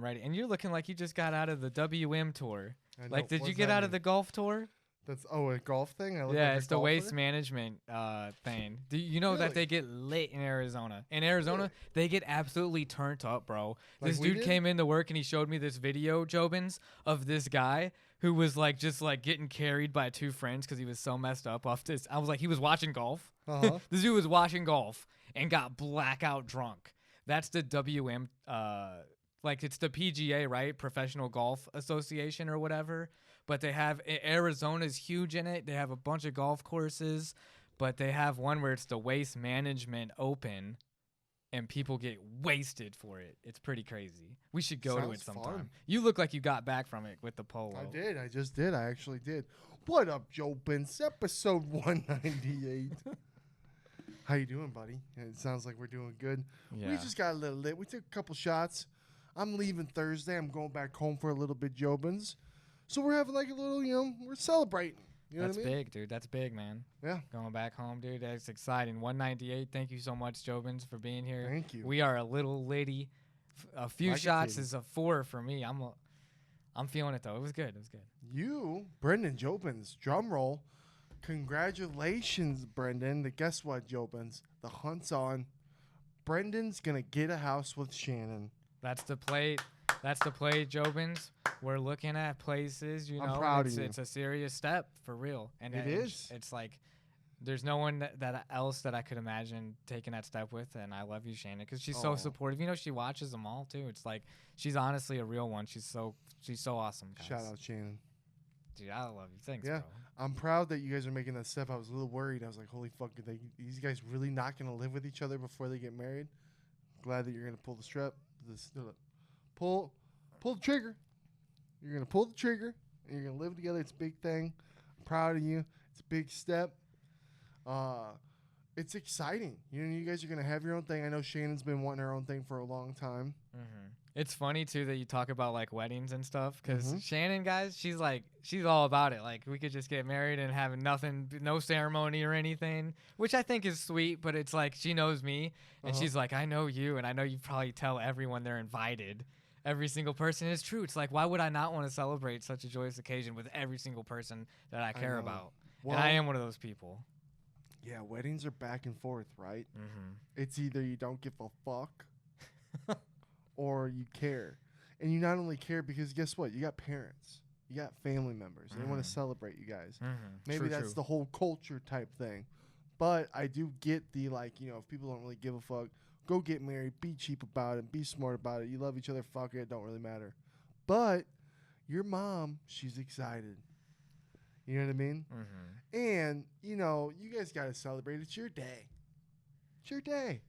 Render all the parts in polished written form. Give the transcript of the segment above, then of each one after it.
I'm ready. And you're looking like you just got out of the WM tour. I know. Like, did you What's get that out of mean? the golf tour? That's a golf thing. I look Yeah, like a it's the golfer? waste management thing. Do you know that Really? they get lit in Arizona? In Arizona, Really? they get absolutely turned up, bro. Like This we dude did? came into work and he showed me this video, Jobins, of this guy who was like just like getting carried by two friends because he was so messed up off this. I was like, he was watching golf. Uh-huh. This dude was watching golf and got blackout drunk. That's the WM, like it's the PGA, right? Professional Golf Association or whatever. But they have Arizona's huge in it. They have a bunch of golf courses, but they have one where it's the Waste Management Open, and people get wasted for it. It's pretty crazy. We should go to it Sounds sometime. fun. You look like you got back from it with the polo. I did. I just did. I actually did. What up, Joe Benz? Episode 198. How you doing, buddy? It sounds like we're doing good. Yeah. We just got a little lit. We took a couple shots. I'm leaving Thursday. I'm going back home for a little bit, Jobins. So we're having like a little, we're celebrating. You know That's what I mean? big, dude. That's big, man. Yeah. Going back home, dude. That's exciting. 198. Thank you so much, Jobins, for being here. Thank you. We are a little lady. A few Like a shots titty. is a 4 for me. I'm feeling it though. It was good. It was good. You, Brenden Jobins, drum roll. Congratulations, Brenden. Guess what, Jobins? The hunt's on. Brendan's going to get a house with Shannon. That's the play. That's the play, Jobins. We're looking at places, you know. I'm proud of you. It's a serious step for real, and It is. It's like there's no one that else that I could imagine taking that step with, and I love you, Shannon, because she's so Aw. supportive. You know, she watches them all too. It's like she's honestly a real one. She's so awesome. Guys. Shout out, Shannon. Dude, I love you. Thanks, Yeah. bro. I'm proud that you guys are making that step. I was a little worried. I was like, holy fuck, are these guys really not going to live with each other before they get married? Glad that you're going to pull the strap. Pull the trigger. You're going to pull the trigger, and you're going to live together. It's a big thing. I'm proud of you. It's a big step. It's exciting. You guys are going to have your own thing. I know Shannon's been wanting her own thing for a long time. Mm-hmm. It's funny too that you talk about like weddings and stuff because Mhm. Shannon, guys, she's all about it. Like we could just get married and have nothing, no ceremony or anything, which I think is sweet. But it's like she knows me and she's like, I know you, and I know you probably tell everyone they're invited. Every single person. It's true. It's like, why would I not want to celebrate such a joyous occasion with every single person that I care know. about? Well, And I am one of those people. Yeah, weddings are back and forth, right? Mm-hmm. It's either you don't give a fuck or you care. And you not only care because guess what? You got parents. You got family members. They want to celebrate you guys. Mm-hmm. Maybe that's the whole culture type thing. But I do get the if people don't really give a fuck, go get married, be cheap about it, be smart about it. You love each other, fuck it, don't really matter. But your mom, she's excited. You know what I mean? Mm-hmm. And, you guys got to celebrate. It's your day. It's your day.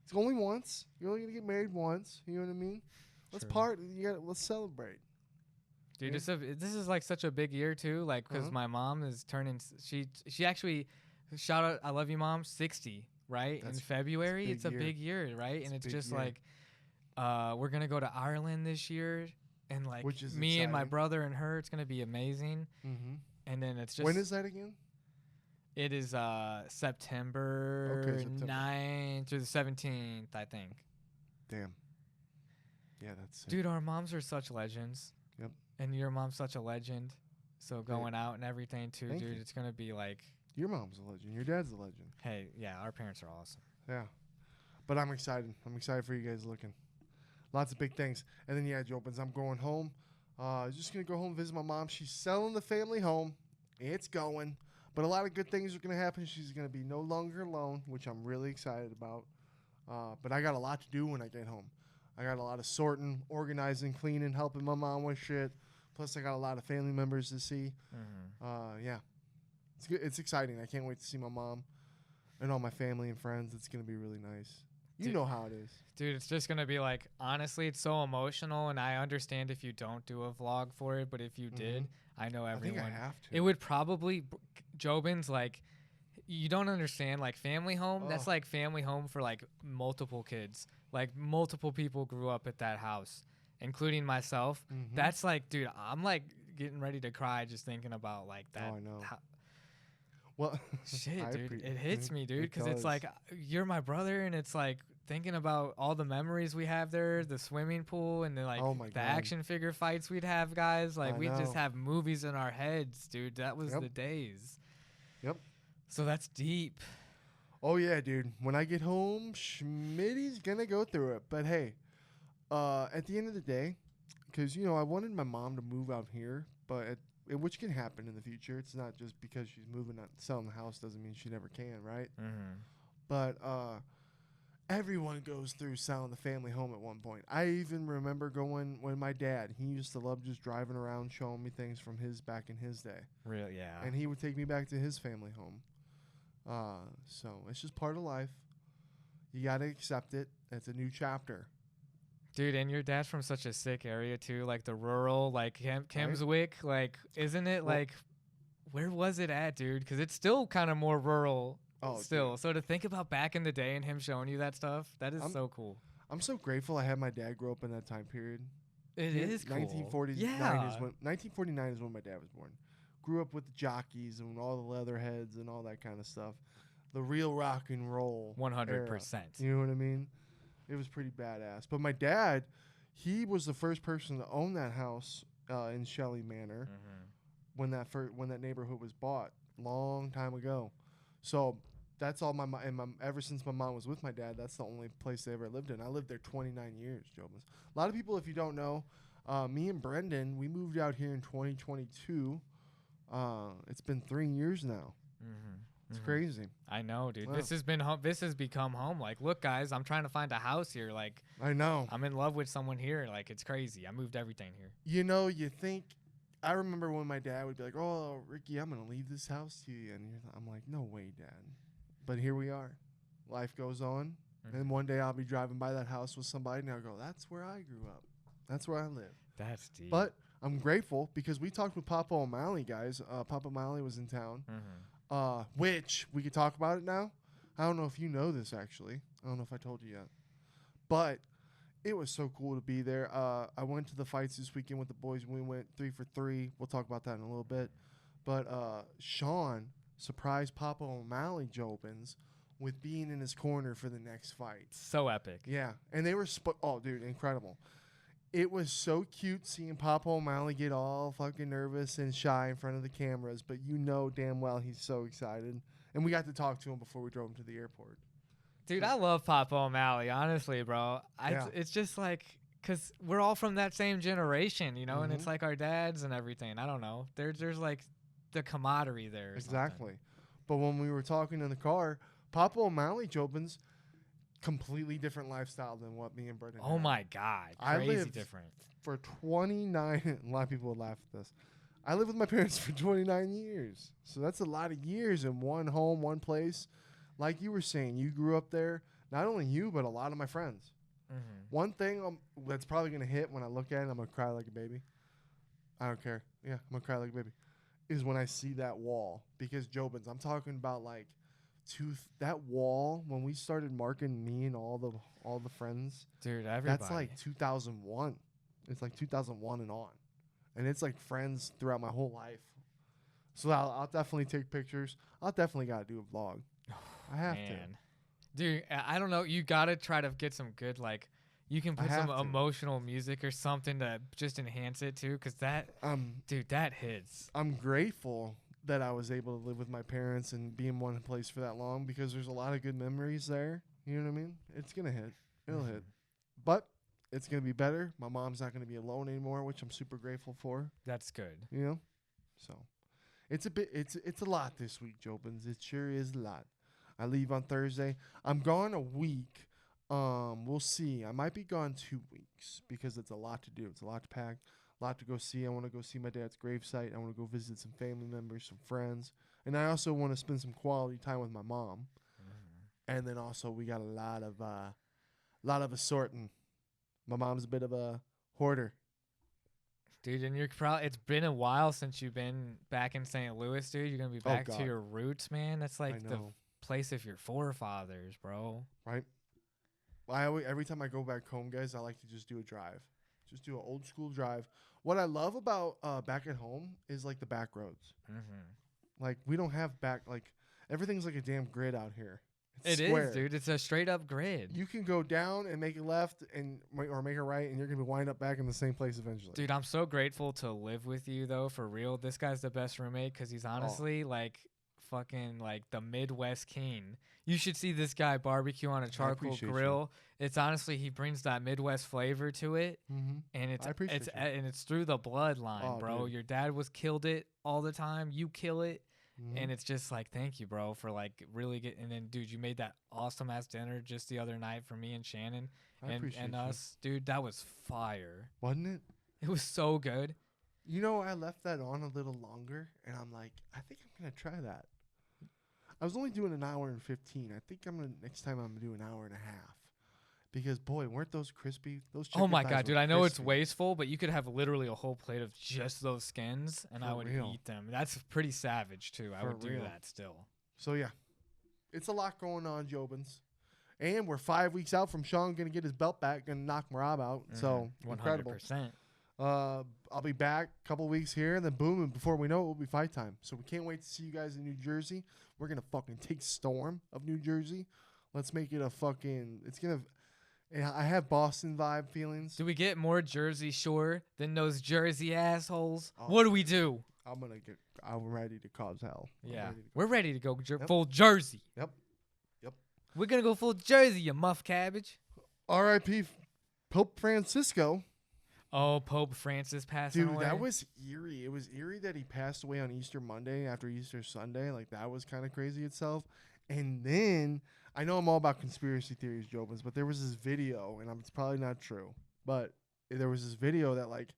It's only once. You're only going to get married once. You know what I mean? Let's True. Let's celebrate. Dude, Yeah. this is like such a big year too, like because my mom is turning. She actually, shout out, I love you, Mom. 60, right? That's- In February, it's a big a big year, right? It's and a it's big just year. like, we're gonna go to Ireland this year, and like Which is me and my exciting. brother and her, it's gonna be amazing. Mm-hmm. And then it's just When is that again? it is September Okay, September. 9th through the 17th, I think. Damn. Yeah, that's sick. Dude, our moms are such legends. Yep. And your mom's such a legend. So going out and everything too, Thank dude, you. it's gonna be like, Your mom's a legend. Your dad's a legend. hey, yeah, our parents are awesome. Yeah. But I'm excited. I'm excited for you guys looking. Lots of big things. And then, yeah, Jopins, I'm going home. Just going to go home and visit my mom. She's selling the family home. It's going. But a lot of good things are going to happen. She's going to be no longer alone, which I'm really excited about. But I got a lot to do when I get home. I got a lot of sorting, organizing, cleaning, helping my mom with shit. Plus, I got a lot of family members to see. Mm-hmm. Yeah. It's good. It's exciting. I can't wait to see my mom and all my family and friends. It's going to be really nice. You Dude. know how it is. Dude, it's just gonna be like, honestly, it's so emotional, and I understand if you don't do a vlog for it, but if you did, I know everyone. I think I have to. It would probably, Jobins, like, you don't understand, like, family home, that's Oh. like family home for, like, multiple kids. Like, multiple people grew up at that house, including myself. Mhm. That's like, dude, I'm, like, getting ready to cry just thinking about, like, that. Oh, I know. How, Well, shit, I dude. appre- It hits me, dude, because it's does. like, you're my brother, and it's like, thinking about all the memories we have there, the swimming pool, and then like Oh my the God. action figure fights we'd have, guys. Like I we just know. have movies in our heads, dude. That was Yep. the days. Yep. So that's deep. Oh yeah, dude. When I get home, Schmitty's gonna go through it. But hey, at the end of the day, because I wanted my mom to move out here, but which can happen in the future. It's not just because she's moving out, selling the house doesn't mean she never can, right? Mm-hmm. But everyone goes through selling the family home at one point. I even remember going when my dad, he used to love just driving around showing me things from back in his day. Really, yeah. And he would take me back to his family home. So it's just part of life. You got to accept it. It's a new chapter. Dude, and your dad's from such a sick area too, like the rural, like Kemswick, like isn't it Well- like, where was it at, dude? Because it's still kind of more rural still. Dude. So to think about back in the day and him showing you that stuff, that is I'm- so cool. I'm so grateful I had my dad grow up in that time period. It is cool. 1949 Yeah. is when 1949 is when my dad was born. Grew up with the jockeys and all the leatherheads and all that kind of stuff. The real rock and roll. 100%. You know what I mean? It was pretty badass. But my dad, he was the first person to own that house in Shelley Manor when that neighborhood was bought long time ago. So that's all ever since my mom was with my dad, that's the only place they ever lived in. I lived there 29 years, Jobins. A lot of people, if you don't know, me and Brenden, we moved out here in 2022. It's been 3 years now. It's crazy. I know, dude. Wow. This has been home. This has become home. Like, look, guys, I'm trying to find a house here. Like, I know. I'm in love with someone here. Like, it's crazy. I moved everything here. You think. I remember when my dad would be like, "Oh, Ricky, I'm gonna leave this house to you," and I'm like, "No way, Dad." But here we are. Life goes on, and one day I'll be driving by that house with somebody, and I'll go, "That's where I grew up. That's where I live." That's deep. But I'm grateful because we talked with Papa O'Malley, guys. Papa O'Malley was in town, which we could talk about it now. I don't know if you know this, actually. I don't know if I told you yet. But it was so cool to be there. I went to the fights this weekend with the boys. We went 3 for 3. We'll talk about that in a little bit. But Sean surprised Papa O'Malley, Jobins, with being in his corner for the next fight. So epic. Yeah, and they were oh, dude, incredible. It was so cute seeing Papa O'Malley get all fucking nervous and shy in front of the cameras, but damn well he's so excited. And we got to talk to him before we drove him to the airport. Dude, I love Papa O'Malley, honestly, bro. Yeah. It's just like, because we're all from that same generation, and it's like our dads and everything. I don't know. There's like the camaraderie there. Exactly. But when we were talking in the car, Papa O'Malley, Jobins, completely different lifestyle than what me and Brenden Oh had. my God. I Crazy lived different. For 29, a lot of people would laugh at this. I lived with my parents for 29 years. So that's a lot of years in one home, one place. Like you were saying, you grew up there. Not only you, but a lot of my friends. One thing that's probably going to hit when I look at it, I'm going to cry like a baby. I don't care. Yeah, I'm going to cry like a baby. Is when I see that wall. Because, Jobins, I'm talking about like that wall when we started marking me and all the friends. Dude, everybody. That's like 2001. It's like 2001 and on. And it's like friends throughout my whole life. So I'll definitely take pictures. I'll definitely got to do a vlog. I have to. Dude, I don't know. You got to try to get some good, like, you can put some emotional music or something to just enhance it too. Because dude, that hits. I'm grateful that I was able to live with my parents and be in one place for that long because there's a lot of good memories there. You know what I mean? It's going to hit. It'll hit. But it's going to be better. My mom's not going to be alone anymore, which I'm super grateful for. That's good. So it's a lot this week, Jobins. It sure is a lot. I leave on Thursday. I'm gone a week. We'll see. I might be gone 2 weeks because it's a lot to do. It's a lot to pack. A lot to go see. I want to go see my dad's gravesite. I want to go visit some family members, some friends. And I also want to spend some quality time with my mom. And then also we got a lot of assorting. My mom's a bit of a hoarder. Dude, and it's been a while since you've been back in St. Louis, dude. You're going to be back to your roots, man. That's like the place of your forefathers, bro. Right? Every time I go back home, guys, I like to just do a drive. Just do an old school drive. What I love about back at home is like the back roads. Like we don't have everything's like a damn grid out here. It's It square. is, dude. It's a straight up grid. You can go down and make a left or make a right, and you're gonna wind up back in the same place eventually. Dude, I'm so grateful to live with you, though, for real. This guy's the best roommate because he's honestly like fucking like the Midwest king. You should see this guy barbecue on a charcoal appreciate grill. It's honestly, he brings that Midwest flavor to it, and I appreciate you. and it's through the bloodline, Oh, bro. dude. Your dad was killed it all the time. You kill it. Mhm. And it's just like, thank you, bro, for like really getting. And then, dude, you made that awesome ass dinner just the other night for me and Shannon I appreciate and you. us, dude. That was fire. Wasn't it? It was so good. You know, I left that on a little longer, and I'm like, I think I'm gonna try that. I was only doing an hour and 15. I think next time I'm gonna do an hour and a half. Because boy, weren't those crispy? Those chicken Oh my thighs god, were dude! I know it's crispy. wasteful, but you could have literally a whole plate of just those skins, and For I would real. eat them. That's pretty savage too. I For would do real. that still. So yeah, it's a lot going on, Jobins. And we're 5 weeks out from Sean gonna get his belt back, gonna knock Marab out. So incredible. 100%. I'll be back a couple weeks here, and then boom, and before we know it, will be fight time. So we can't wait to see you guys in New Jersey. We're gonna fucking take storm of New Jersey. Let's make it a fucking. It's gonna. I have Boston vibe feelings. Do we get more Jersey Shore than those Jersey assholes? Oh. What do we do? I'm ready to cause hell. Yeah, we're ready to go Yep. full Jersey. Yep. We're gonna go full Jersey, you muff cabbage. R.I.P. Pope Francisco. Oh, Pope Francis passing Dude, away. that was eerie. It was eerie that he passed away on Easter Monday after Easter Sunday. Like, that was kind of crazy itself. And then, I know I'm all about conspiracy theories, Jobins, but there was this video, and it's probably not true, but there was this video that, like,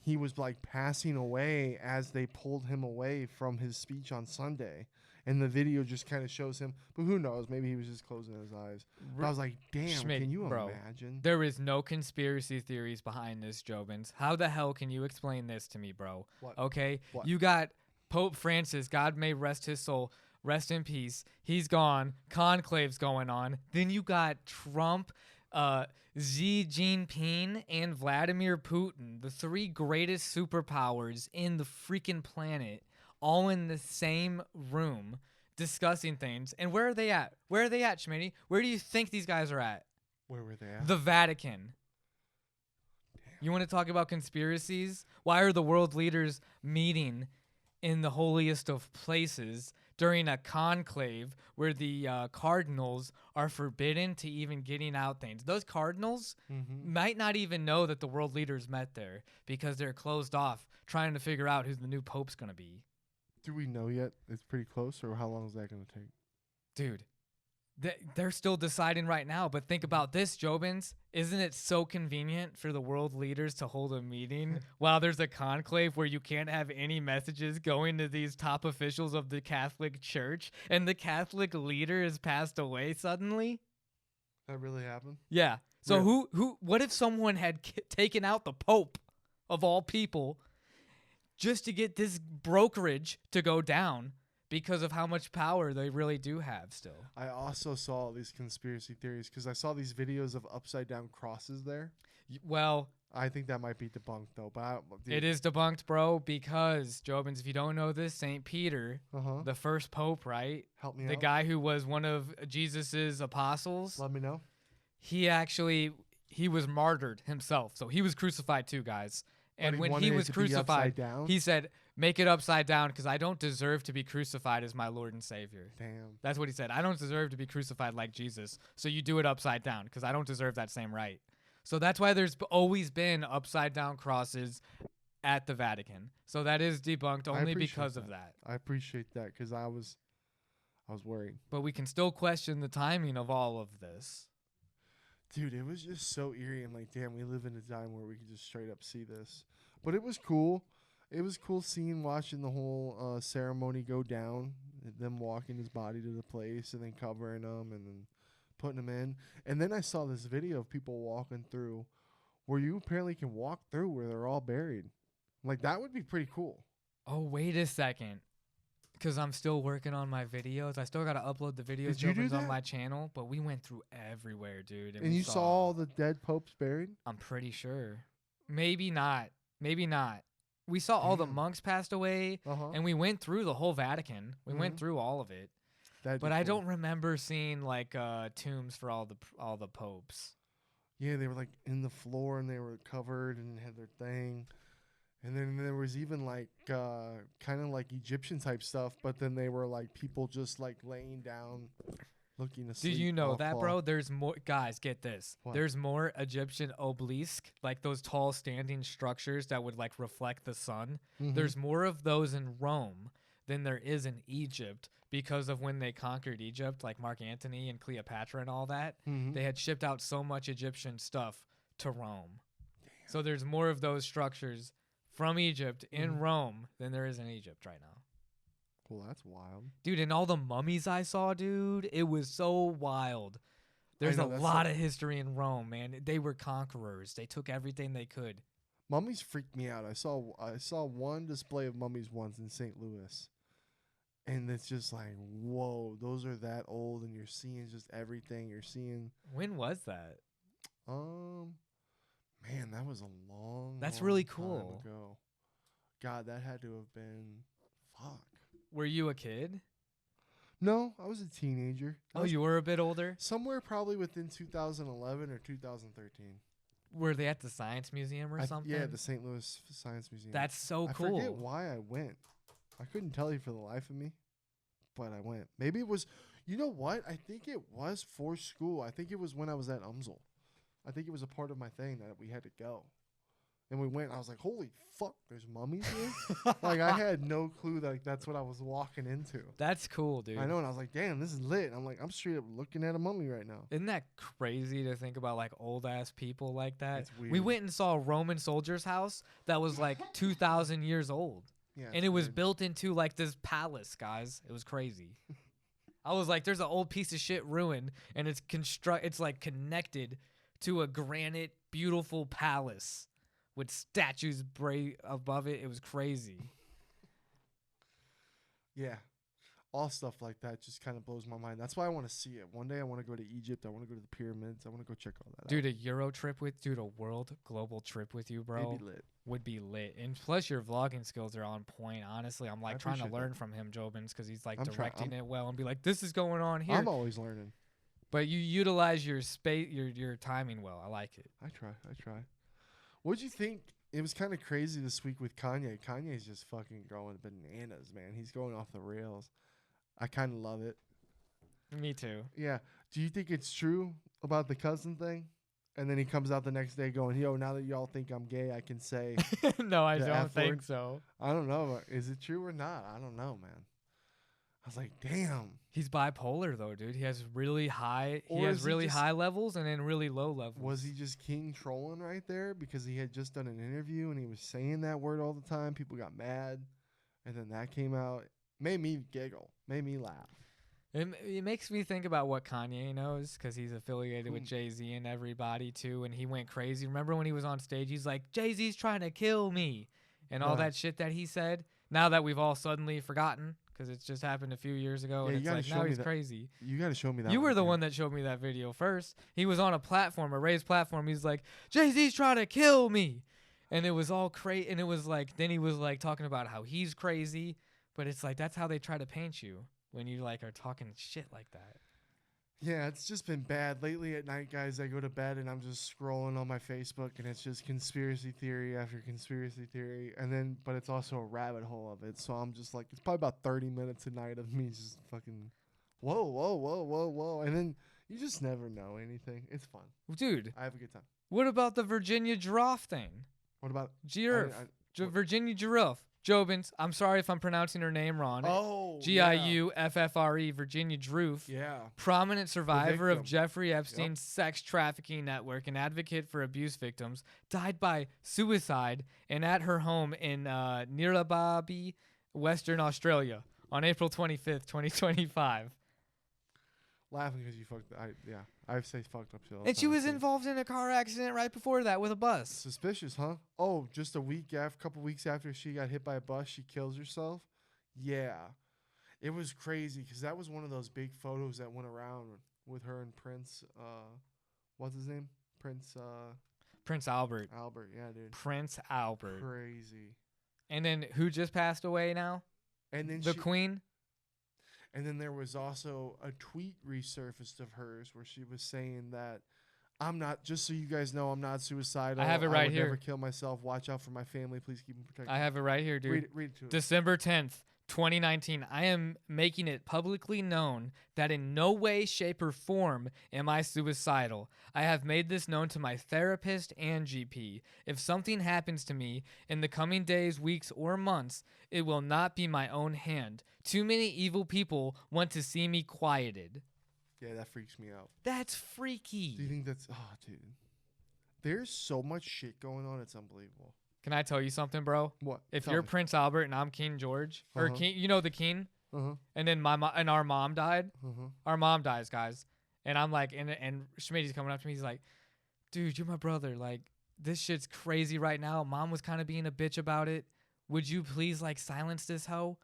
he was, like, passing away as they pulled him away from his speech on Sunday. And the video just kind of shows him, but who knows? Maybe he was just closing his eyes. But I was like, damn, Schmidt, can you bro, imagine? There is no conspiracy theories behind this, Jobins. How the hell can you explain this to me, bro? What? Okay, What? you got Pope Francis, God may rest his soul, rest in peace. He's gone. Conclave's going on. Then you got Trump, Xi Jinping, and Vladimir Putin, the three greatest superpowers in the freaking planet, all in the same room discussing things. And where are they at? Where are they at, Schmitty? Where do you think these guys are at? Where were they at? The Vatican. You want to talk about conspiracies? Why are the world leaders meeting in the holiest of places during a conclave where the cardinals are forbidden to even getting out things? Those cardinals might not even know that the world leaders met there because they're closed off trying to figure out who the new pope's going to be. Do we know yet? It's pretty close, or how long is that going to take? Dude, they're still deciding right now, but think about this, Jobins. Isn't it so convenient for the world leaders to hold a meeting while there's a conclave where you can't have any messages going to these top officials of the Catholic Church, and the Catholic leader has passed away suddenly? That really happened? Yeah. So Yeah. what if someone had taken out the Pope of all people just to get this brokerage to go down because of how much power they really do have still? I also saw these conspiracy theories because I saw these videos of upside down crosses there. Well, I think that might be debunked though. But it is debunked, bro, because, Jobins, if you don't know this, St. Peter, the first pope, right? Help me The out. guy who was one of Jesus's apostles, Let me know. he was martyred himself. So he was crucified too, guys. And he when wanted he it was to be upside crucified, down? he said, make it upside down because I don't deserve to be crucified as my Lord and Savior. Damn. That's what he said. I don't deserve to be crucified like Jesus. So you do it upside down because I don't deserve that same right. So that's why there's always been upside down crosses at the Vatican. So that is debunked only because of that. I appreciate that because I was worried. But we can still question the timing of all of this. Dude, it was just so eerie. I'm like, damn, we live in a time where we can just straight up see this. But it was cool. It was cool watching the whole ceremony go down, them walking his body to the place and then covering him and then putting him in. And then I saw this video of people walking through where you apparently can walk through where they're all buried. Like, that would be pretty cool. Oh, wait a second. Because I'm still working on my videos. I still got to upload the videos Did you do on that? my channel. But we went through everywhere, dude. And we you saw all the dead popes buried? I'm pretty sure. Maybe not. Maybe not. We saw all the Damn. monks passed away, Uh-huh. and we went through the whole Vatican. We went through all of it. But I don't remember seeing like tombs for all the popes. Yeah, they were like in the floor and they were covered and had their thing. And then there was even like kind of like Egyptian type stuff, but then they were like people just like laying down looking asleep. Did you know that, bro? There's more. Guys, get this. What? There's more Egyptian obelisk, like those tall standing structures that would like reflect the sun. Mhm. There's more of those in Rome than there is in Egypt because of when they conquered Egypt, like Mark Antony and Cleopatra and all that. Mhm. They had shipped out so much Egyptian stuff to Rome. Damn. So there's more of those structures from Egypt in Rome than there is in Egypt right now. Well, that's wild. Dude, and all the mummies I saw, dude, it was so wild. There's a lot of history in Rome, man. They were conquerors. They took everything they could. Mummies freaked me out. I saw one display of mummies once in St. Louis. And it's just like, whoa, those are that old and you're seeing just everything. You're seeing. When was that? Man, that was a long That's long really time cool. ago. God, that had to have been fuck. Were you a kid? No, I was a teenager. Oh, you were a bit older? Somewhere probably within 2011 or 2013. Were they at the Science Museum or something? Yeah, the St. Louis Science Museum. That's so I cool. forget why I went. I couldn't tell you for the life of me, but I went. Maybe it was, you know what? I think it was for school. I think it was when I was at UMSL. I think it was a part of my thing that we had to go. And we went. I was like, holy fuck, there's mummies here? Like, I had no clue that that's what I was walking into. That's cool, dude. I know, and I was like, damn, this is lit. I'm like, I'm straight up looking at a mummy right now. Isn't that crazy to think about, like, old-ass people like that? It's weird. We went and saw a Roman soldier's house that was, like, 2,000 years old. Yeah, and it was built into, like, this palace, guys. It was crazy. I was like, there's an old piece of shit ruin, and it's, like, connected to a granite, beautiful palace with statues above it. It was crazy. Yeah. All stuff like that just kind of blows my mind. That's why I want to see it. One day I want to go to Egypt. I want to go to the pyramids. I want to go check all that out. Dude, a world global trip with you, bro. It'd be lit. Would be lit. And plus your vlogging skills are on point. Honestly, I'm like trying to learn from him, Jobins, because he's like directing it well and be like, this is going on here. I'm always learning. But you utilize your space, your timing well. I like it. I try. What'd you think? It was kind of crazy this week with Kanye. Kanye's just fucking going bananas, man. He's going off the rails. I kind of love it. Me too. Yeah. Do you think it's true about the cousin thing? And then he comes out the next day going, yo, now that y'all think I'm gay, I can say. No, I don't think so. I don't know. Is it true or not? I don't know, man. I was like, damn. He's bipolar though, dude. He has really high high levels and then really low levels. Was he just king trolling right there because he had just done an interview and he was saying that word all the time? People got mad. And then that came out. Made me giggle. Made me laugh. It makes me think about what Kanye knows because he's affiliated with Jay-Z and everybody too. And he went crazy. Remember when he was on stage? He's like, Jay-Z's trying to kill me. And all that shit that he said. Now that we've all suddenly forgotten. Because it's just happened a few years ago, and it's like, now he's crazy. You got to show me that. You were the one that showed me that video first. He was on a raised platform. He's like, Jay-Z's trying to kill me. And it was all crazy. And it was like, then he was like talking about how he's crazy. But it's like, that's how they try to paint you when you like are talking shit like that. Yeah, it's just been bad. Lately at night, guys, I go to bed and I'm just scrolling on my Facebook and it's just conspiracy theory after conspiracy theory. And then, but it's also a rabbit hole of it. So I'm just like, it's probably about 30 minutes a night of me just fucking, whoa. And then you just never know anything. It's fun. Dude. I have a good time. What about the Virginia Giuffre thing? What about? Giuffre. Virginia Giuffre. Jobins, I'm sorry if I'm pronouncing her name wrong. Oh, Giuffre, Virginia Giuffre. Yeah. Prominent survivor of Jeffrey Epstein's sex trafficking network and advocate for abuse victims, died by suicide and at her home in Neerababi, Western Australia on April 25th, 2025. Laughing because you fucked. I say fucked up shit. And she was involved in a car accident right before that with a bus. Suspicious, huh? Oh, just a couple weeks after she got hit by a bus, she kills herself. Yeah, it was crazy because that was one of those big photos that went around with her and Prince. What's his name? Prince Albert. Albert, yeah, dude. Prince Albert. Crazy. And then who just passed away now? And then the Queen. And then there was also a tweet resurfaced of hers where she was saying that I'm not, just so you guys know, I'm not suicidal. I have it right would here. Never kill myself. Watch out for my family. Please keep them protected. I have it right here, dude. Read it to us. December 10th, 2019. I am making it publicly known that in no way, shape, or form am I suicidal. I have made this known to my therapist and GP. If something happens to me in the coming days, weeks, or months, it will not be my own hand. Too many evil people want to see me quieted. Yeah, that freaks me out. That's freaky. Do you think that's... Oh, dude. There's so much shit going on. It's unbelievable. Can I tell you something, bro? What? If Tell you're me. Prince Albert and I'm King George, or Uh-huh. King, you know the King, Uh-huh. and then our mom died. Uh-huh. Our mom dies, guys. And I'm like, and Schmitty's coming up to me. He's like, dude, you're my brother. Like, this shit's crazy right now. Mom was kind of being a bitch about it. Would you please, like, silence this hoe?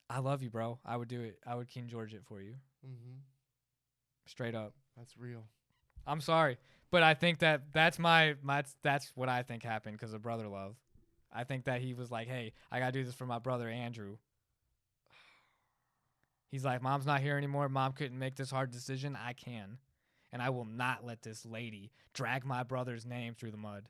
I love you, bro. I would do it. I would King George it for you. Mm-hmm. Straight up. That's real. I'm sorry. But I think that's that's what I think happened because of brother love. I think that he was like, hey, I got to do this for my brother, Andrew. He's like, Mom's not here anymore. Mom couldn't make this hard decision. I can. And I will not let this lady drag my brother's name through the mud.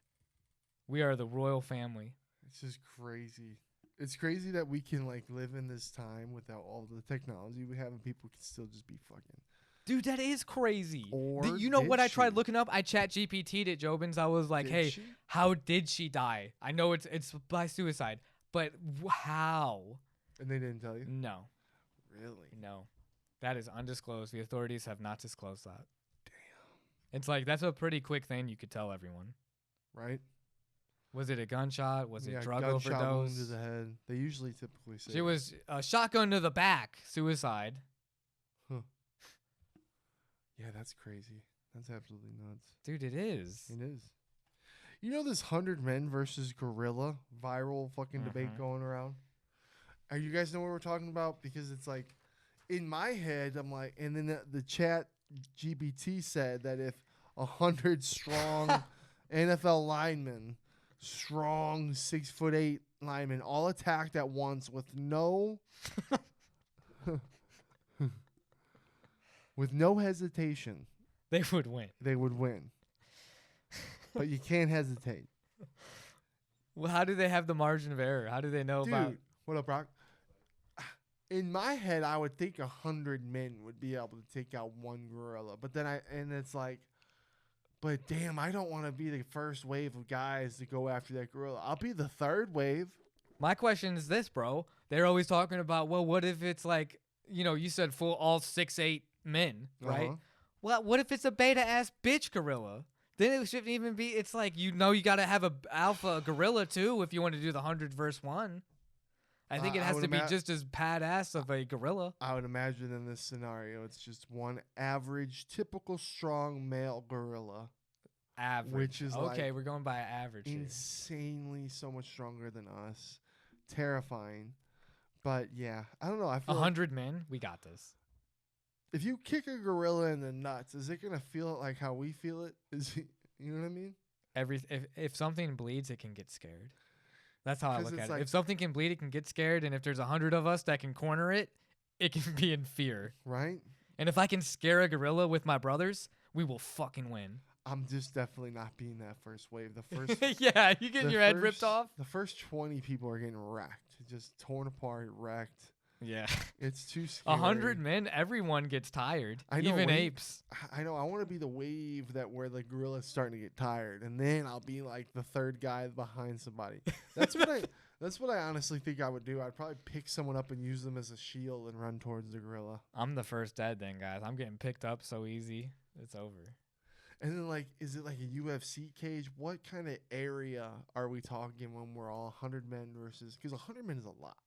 We are the royal family. It's just crazy. It's crazy that we can, like, live in this time without all the technology we have and people can still just be fucking... Dude, that is crazy. Or You know did what I tried she? looking up? I chat GPT'd it, Jobins. I was like, Did hey, she? how did she die? I know it's by suicide, but how? And they didn't tell you? No. Really? No. That is undisclosed. The authorities have not disclosed that. Damn. It's like, that's a pretty quick thing you could tell everyone. Right? Was it a gunshot? Was it drug gunshot wound overdose? to the head. They usually typically say She was a shotgun to the back. Suicide. Yeah, that's crazy. That's absolutely nuts. Dude, it is. It is. You know this 100 men versus gorilla viral fucking debate going around? Are you guys know what we're talking about? Because it's like, in my head, I'm like, and then the chat GBT said that if 100 strong NFL linemen, strong 6'8" linemen, all attacked at once with no with no hesitation, They would win. they would win. But you can't hesitate. Well, how do they have the margin of error? How do they know about... Dude, what up, Brock? In my head, I would think 100 men would be able to take out one gorilla. But then it's like, but damn, I don't want to be the first wave of guys to go after that gorilla. I'll be the third wave. My question is this, bro. They're always talking about, well, what if it's like, you know, you said full all 6'8" men, right? Uh-huh. Well, what if it's a beta-ass bitch gorilla? Then it shouldn't even be, it's like, you know, you got to have a alpha gorilla too if you want to do the 100 versus 1. I think it I has would to be just as badass of a gorilla. I would imagine in this scenario, it's just one average, typical strong male gorilla. Average. Which is okay, like we're going by average here. Insanely so much stronger than us. Terrifying. But yeah, I don't know. I feel 100 men, we got this. if you kick a gorilla in the nuts, is it gonna feel like how we feel it? You know what I mean? If something bleeds, it can get scared. That's how I 'Cause look it's at it. like- If something can bleed, it can get scared, and if there's 100 of us that can corner it, it can be in fear. Right? And if I can scare a gorilla with my brothers, we will fucking win. I'm just definitely not being that first wave. The first Yeah, you getting the your head ripped first- off? The first 20 people are getting wrecked. Just torn apart, wrecked. Yeah. It's too scary. 100 men, everyone gets tired. I know, Even wait. apes. I know. I want to be the wave that where the gorilla's starting to get tired, and then I'll be like the third guy behind somebody. That's what I. That's what I honestly think I would do. I'd probably pick someone up and use them as a shield and run towards the gorilla. I'm the first dead then, guys. I'm getting picked up so easy. It's over. And then, like, is it like a UFC cage? What kind of area are we talking when we're all 100 men versus? Because 100 men is a lot.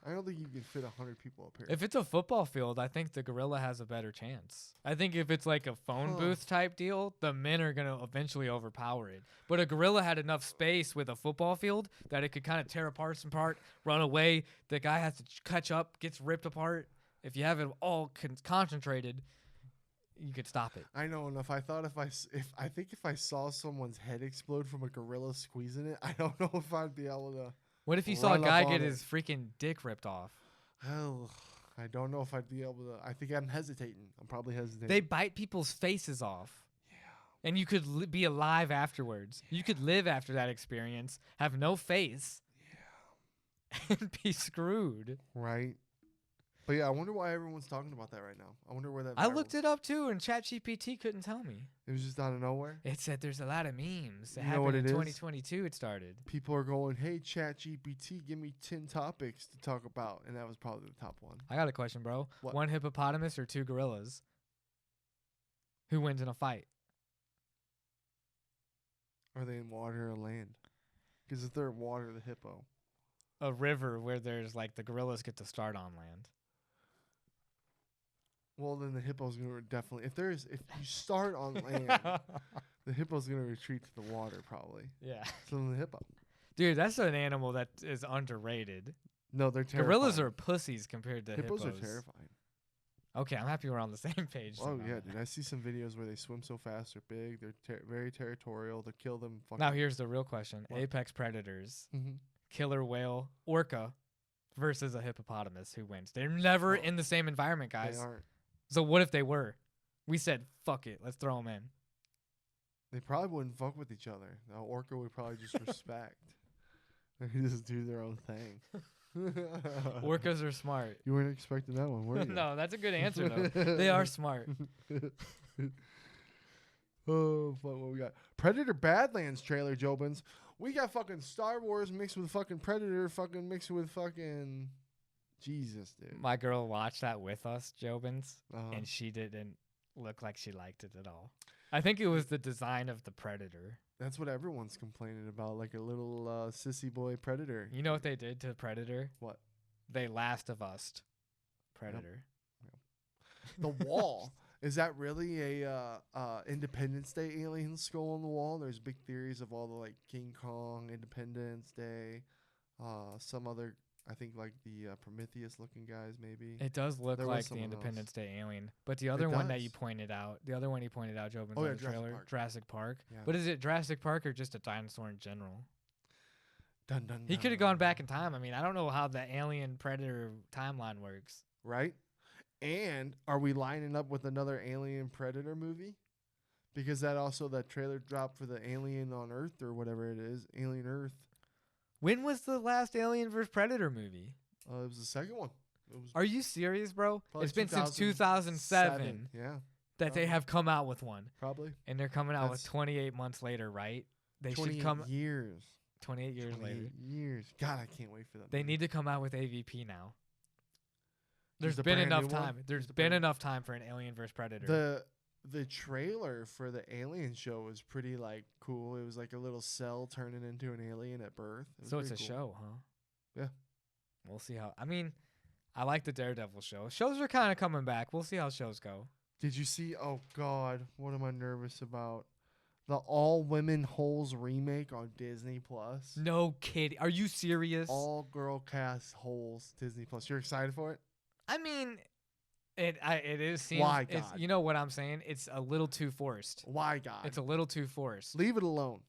I don't think you can fit 100 people up here. If it's a football field, I think the gorilla has a better chance. I think if it's like a phone booth type deal, the men are going to eventually overpower it. But a gorilla had enough space with a football field that it could kind of tear apart some part, run away. The guy has to catch up, gets ripped apart. If you have it all concentrated, you could stop it. I know enough. I thought if I saw someone's head explode from a gorilla squeezing it, I don't know if I'd be able to. What if you saw a Run up guy on get it. his freaking dick ripped off? Oh, I don't know if I'd be able to. I think I'm hesitating. I'm probably hesitating. They bite people's faces off. Yeah. And you could be alive afterwards. Yeah. You could live after that experience, have no face, and be screwed. Right. But yeah, I wonder why everyone's talking about that right now. I wonder where that. I looked it up too, and ChatGPT couldn't tell me. It was just out of nowhere. It said there's a lot of memes. It you know what happened it in is? 2022. It started. People are going, "Hey, ChatGPT, give me 10 topics to talk about," and that was probably the top one. I got a question, bro. What? 1 hippopotamus or 2 gorillas? Who wins in a fight? Are they in water or land? Because if they're in water, the hippo. A river where there's like the gorillas get to start on land. Well, then the hippo's gonna definitely. If you start on land, the hippo's gonna retreat to the water probably. Yeah. So then the hippo. Dude, that's an animal that is underrated. No, they're terrifying. Gorillas are pussies compared to hippos. Hippos are terrifying. Okay, I'm happy we're on the same page. Oh yeah, dude. I see some videos where they swim so fast, they're big, they're very territorial. They kill them. Now here's the real question: What? Apex predators, Mm-hmm. killer whale, orca, versus a hippopotamus. Who wins? They're never in the same environment, guys. They aren't. So what if they were? We said, fuck it, let's throw them in. They probably wouldn't fuck with each other. The orca would probably just respect. They just do their own thing. Orcas are smart. You weren't expecting that one, were you? No, that's a good answer, though. They are smart. Oh, fuck, what we got? Predator Badlands trailer, Jobins. We got fucking Star Wars mixed with fucking Predator fucking mixed with fucking... Jesus, dude. My girl watched that with us, Jobins, Uh-huh. and she didn't look like she liked it at all. I think it was the design of the Predator. That's what everyone's complaining about, like a little sissy boy Predator. You know what they did to Predator? What? They Last of Us'd Predator. The wall. Is that really a Independence Day alien skull on the wall? There's big theories of all the like King Kong, Independence Day, some other... I think like the Prometheus looking guys maybe. It does look There was like the someone Independence Day alien. But the other one that you does. pointed out, Jobin, Oh, on yeah, the trailer, Park. Jurassic Park. Yeah. But is it Jurassic Park or just a dinosaur in general? Dun, dun, He could have gone back in time. I mean, I don't know how the alien predator timeline works. Right? And are we lining up with another Alien Predator movie? Because that trailer dropped for the Alien on Earth or whatever it is, Alien Earth. When was the last Alien vs. Predator movie? It was the second one. It was Are you serious, bro? probably It's been since 2007 Yeah, that they have come out with one. probably. And they're coming out with That's 28 months later, right? They should 28 come years. 28 years 28 later. years. God, I can't wait for that. They movie. need to come out with AVP now. There's There's a been brand enough new one? time. There's There's a been brand- enough time for an Alien vs. Predator. The trailer for the Alien show was pretty like cool. It was like a little cell turning into an alien at birth. It was So it's a pretty cool. show, huh? Yeah. We'll see how. I mean, I like the Daredevil show. Shows are kind of coming back. We'll see how shows go. Did you see? Oh God, what am I nervous about? The All Women Holes remake on Disney Plus. No kidding. Are you serious? All girl cast Holes Disney Plus. You're excited for it? I mean, it is. Seems, Why, it's, God? you know what I'm saying? It's a little too forced. Why God? It's a little too forced. Leave it alone.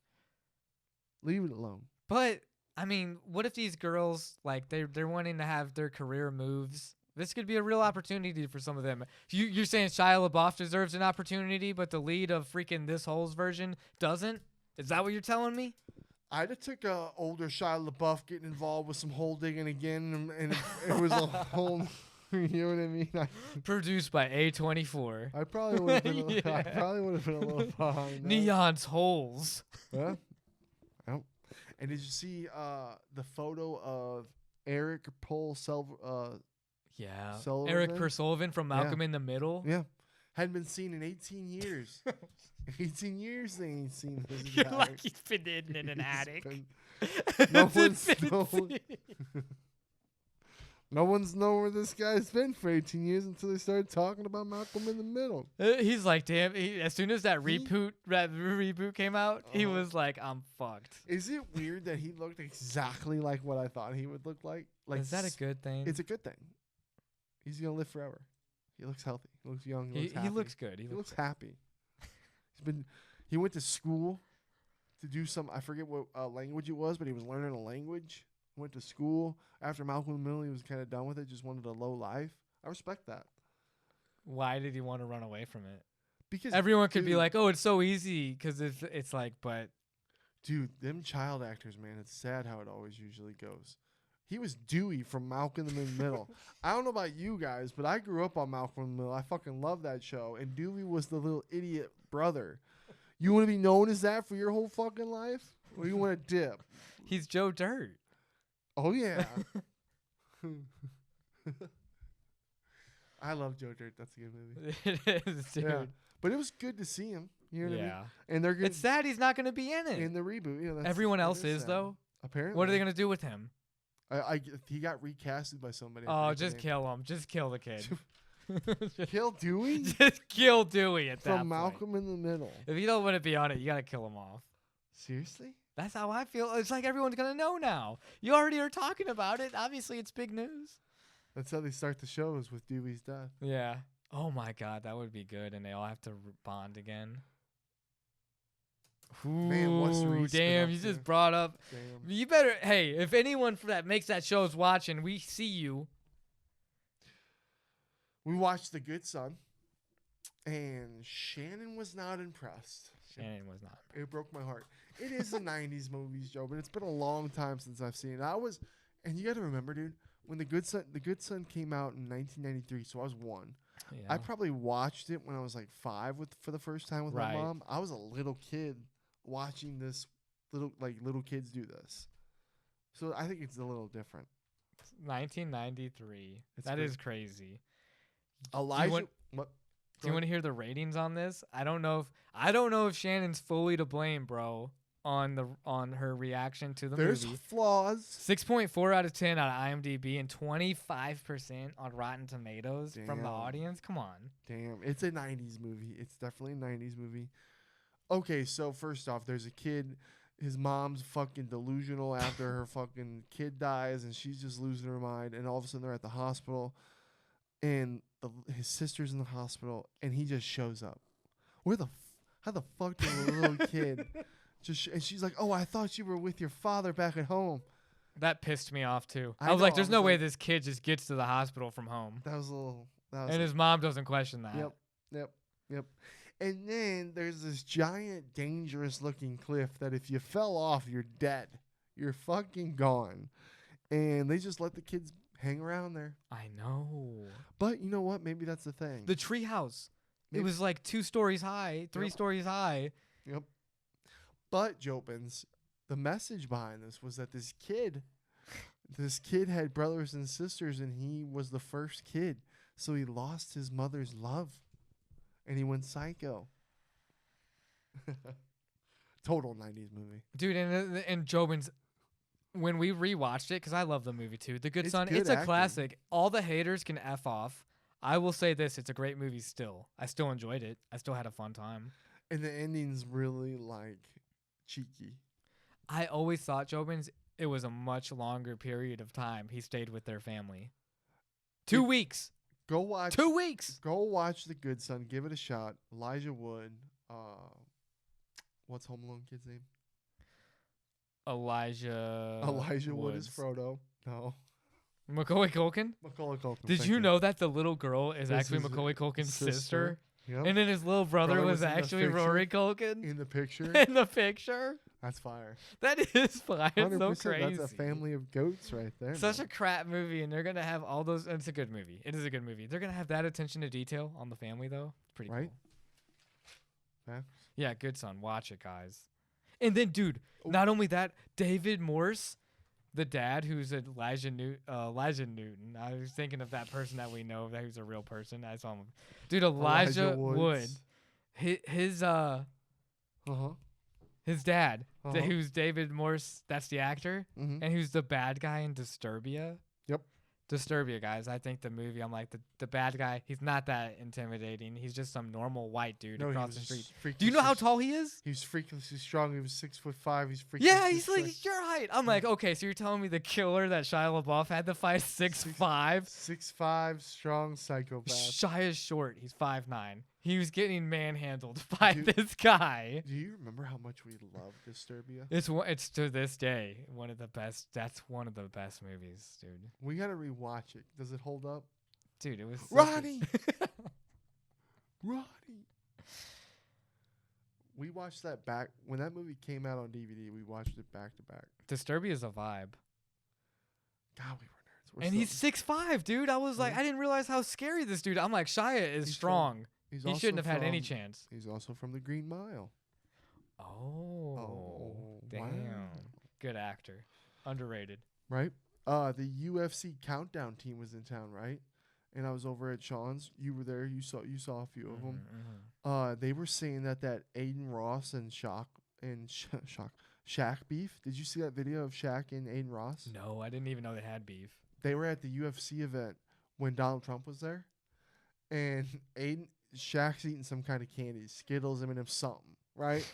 Leave it alone. But I mean, what if these girls like they're wanting to have their career moves? This could be a real opportunity for some of them. You're saying Shia LaBeouf deserves an opportunity, but the lead of freaking this Holes version doesn't? Is that what you're telling me? I'd have took older Shia LaBeouf getting involved with some hole digging again, and it was a whole. You know what I mean? Produced by A24. I probably would have been. Yeah. I probably would have been a little behind. that. Neon's Holes. Huh? Yep. And did you see the photo of Eric Yeah. Sullivan? Eric Persullivan from Malcolm in the Middle. Yeah. Hadn't been seen in 18 years. 18 years they ain't seen this You're guy. like he's been hidden in an He's attic. been- No one's Been known. seen. No one's known where this guy's been for 18 years until they started talking about Malcolm in the Middle. He's like, damn. As soon as that He- reboot came out, he Uh-huh. was like, I'm fucked. Is it weird that he looked exactly like what I thought he would look like? Like Is that a good thing? It's a good thing. He's gonna live forever. He looks healthy. He looks young. He looks He happy. looks good. He looks happy. He went to school to do some. I forget what language it was, but he was learning a language went to school. After Malcolm in the Middle, he was kind of done with it, just wanted a low life. I respect that. Why did he want to run away from it? Because everyone could be like, "Oh, it's so easy," because it's like, but dude, them child actors, man, it's sad how it always usually goes. He was Dewey from Malcolm in the Middle. I don't know about you guys, but I grew up on Malcolm in the Middle. I fucking love that show. And Dewey was the little idiot brother. You want to be known as that for your whole fucking life? Or you want to dip? He's Joe Dirt. Oh, yeah. I love Joe Dirt. That's a good movie. It is, dude. Yeah. But it was good to see him. You know what I mean? Yeah. And they're good. It's sad he's not going to be in it. In the reboot. You know, Everyone else is, sad. though. Apparently. What are they going to do with him? He got recasted by somebody. Oh, just kill him. Just kill the kid. Kill Dewey? Just kill Dewey at that point. From Malcolm in the Middle. If you don't want to be on it, you got to kill him off. Seriously? That's how I feel. It's like everyone's going to know now. You already are talking about it. Obviously, it's big news. That's how they start the shows, with Dewey's death. Yeah. Oh, my God. That would be good. And they all have to bond again. Ooh, Man, what's Reese damn, you just brought up. Damn. You better, hey, if anyone that makes that show is watching, we see you. We watched The Good Son, and Shannon was not impressed. Shannon was not. It broke my heart. It is the 90s movies, Joe, but it's been a long time since I've seen it. And you got to remember, dude, when The Good Son came out in 1993, so I was 1. Yeah. I probably watched it when I was like 5 for the first time with my mom. I was a little kid watching this little kids do this. So I think it's a little different. 1993. That is crazy. Elijah, do you want to hear the ratings on this? I don't know if Shannon's fully to blame, bro, on her reaction to the movie. There's flaws. 6.4 out of 10 on IMDb and 25% on Rotten Tomatoes from the audience. Come on. Damn, it's a 90s movie. It's definitely a 90s movie. Okay, so first off, there's a kid. His mom's fucking delusional after her fucking kid dies, and she's just losing her mind. And all of a sudden, they're at the hospital, and his sister's in the hospital, and he just shows up. How the fuck did a little kid and she's like, "Oh, I thought you were with your father back at home." That pissed me off too. I I was know, like, "There's no way this kid just gets to the hospital from home." That was a little. And his mom doesn't question that. Yep. And then there's this giant, dangerous-looking cliff that if you fell off, you're dead. You're fucking gone. And they just let the kids hang around there. I know. But you know what? Maybe that's the thing. The treehouse. It was like 2 stories high, 3 stories high. Yep. But, Jopins, the message behind this was that this kid had brothers and sisters, and he was the first kid. So he lost his mother's love. And he went psycho. Total 90s movie. Dude, and Jobin's, when we rewatched it, because I love the movie too, The Good Son, good it's a acting. classic. All the haters can F off. I will say this, it's a great movie still. I still enjoyed it. I still had a fun time. And the ending's really, cheeky. I always thought, Jobin's, it was a much longer period of time he stayed with their family. 2 weeks. Go watch 2 weeks. Go watch The Good Son. Give it a shot. Elijah Wood. What's Home Alone kid's name? Elijah Wood is Woods. Frodo. No. Macaulay Culkin? Macaulay Culkin. Did thank you know that the little girl is This actually is Macaulay Culkin's sister? Yep. And then his little brother Brother was was in the actually picture? Rory Culkin In the picture. in the picture? That's fire. That is fire. It's so 100%. crazy. That's a family of goats right there. Such man. a crap movie, and they're going to have all those. And it's a good movie. It is a good movie. They're going to have that attention to detail on the family, though. It's pretty Right? cool. Yeah. Yeah, Good Son. Watch it, guys. And then, dude, not only that, David Morse, the dad, who's Elijah Newton. I was thinking of that person that we know that who's a real person. I saw him. Dude, Elijah Wood. Woods. His dad, who's David Morse, that's the actor, Mhm. and who's the bad guy in Disturbia. Yep. Disturbia, guys. I think the movie, I'm like, the bad guy, he's not that intimidating. He's just some normal white dude No, he across was the street. freakishly Do you know how tall he is? He was freakishly strong. He was 6'5". He's freakishly Yeah, he's strong. like your height. I'm like, okay, so you're telling me the killer that Shia LaBeouf had to fight 6'5"? 6'5", strong psychopath. Shia is short. He's 5'9". He was getting manhandled by Dude, this guy. Do you remember how much we love Disturbia? It's to this day one of the best. That's one of the best movies, dude. We gotta rewatch it. Does it hold up? Dude, it was Roddy. Roddy. We watched that back when that movie came out on DVD. We watched it back to back. Disturbia is a vibe. God, we were nerds. And he's 6'5", dude. I was like, I didn't realize how scary this dude. I'm like, Shia is strong. He shouldn't have had any chance. He's also from the Green Mile. Oh, damn. Wow. Good actor. Underrated. Right? The UFC countdown team was in town, right? And I was over at Sean's. You were there. You saw a few of them. They were saying that Aiden Ross and Shaq beef. Did you see that video of Shaq and Aiden Ross? No, I didn't even know they had beef. They were at the UFC event when Donald Trump was there, and Shaq's eating some kind of candy, Skittles, M&M, something, right?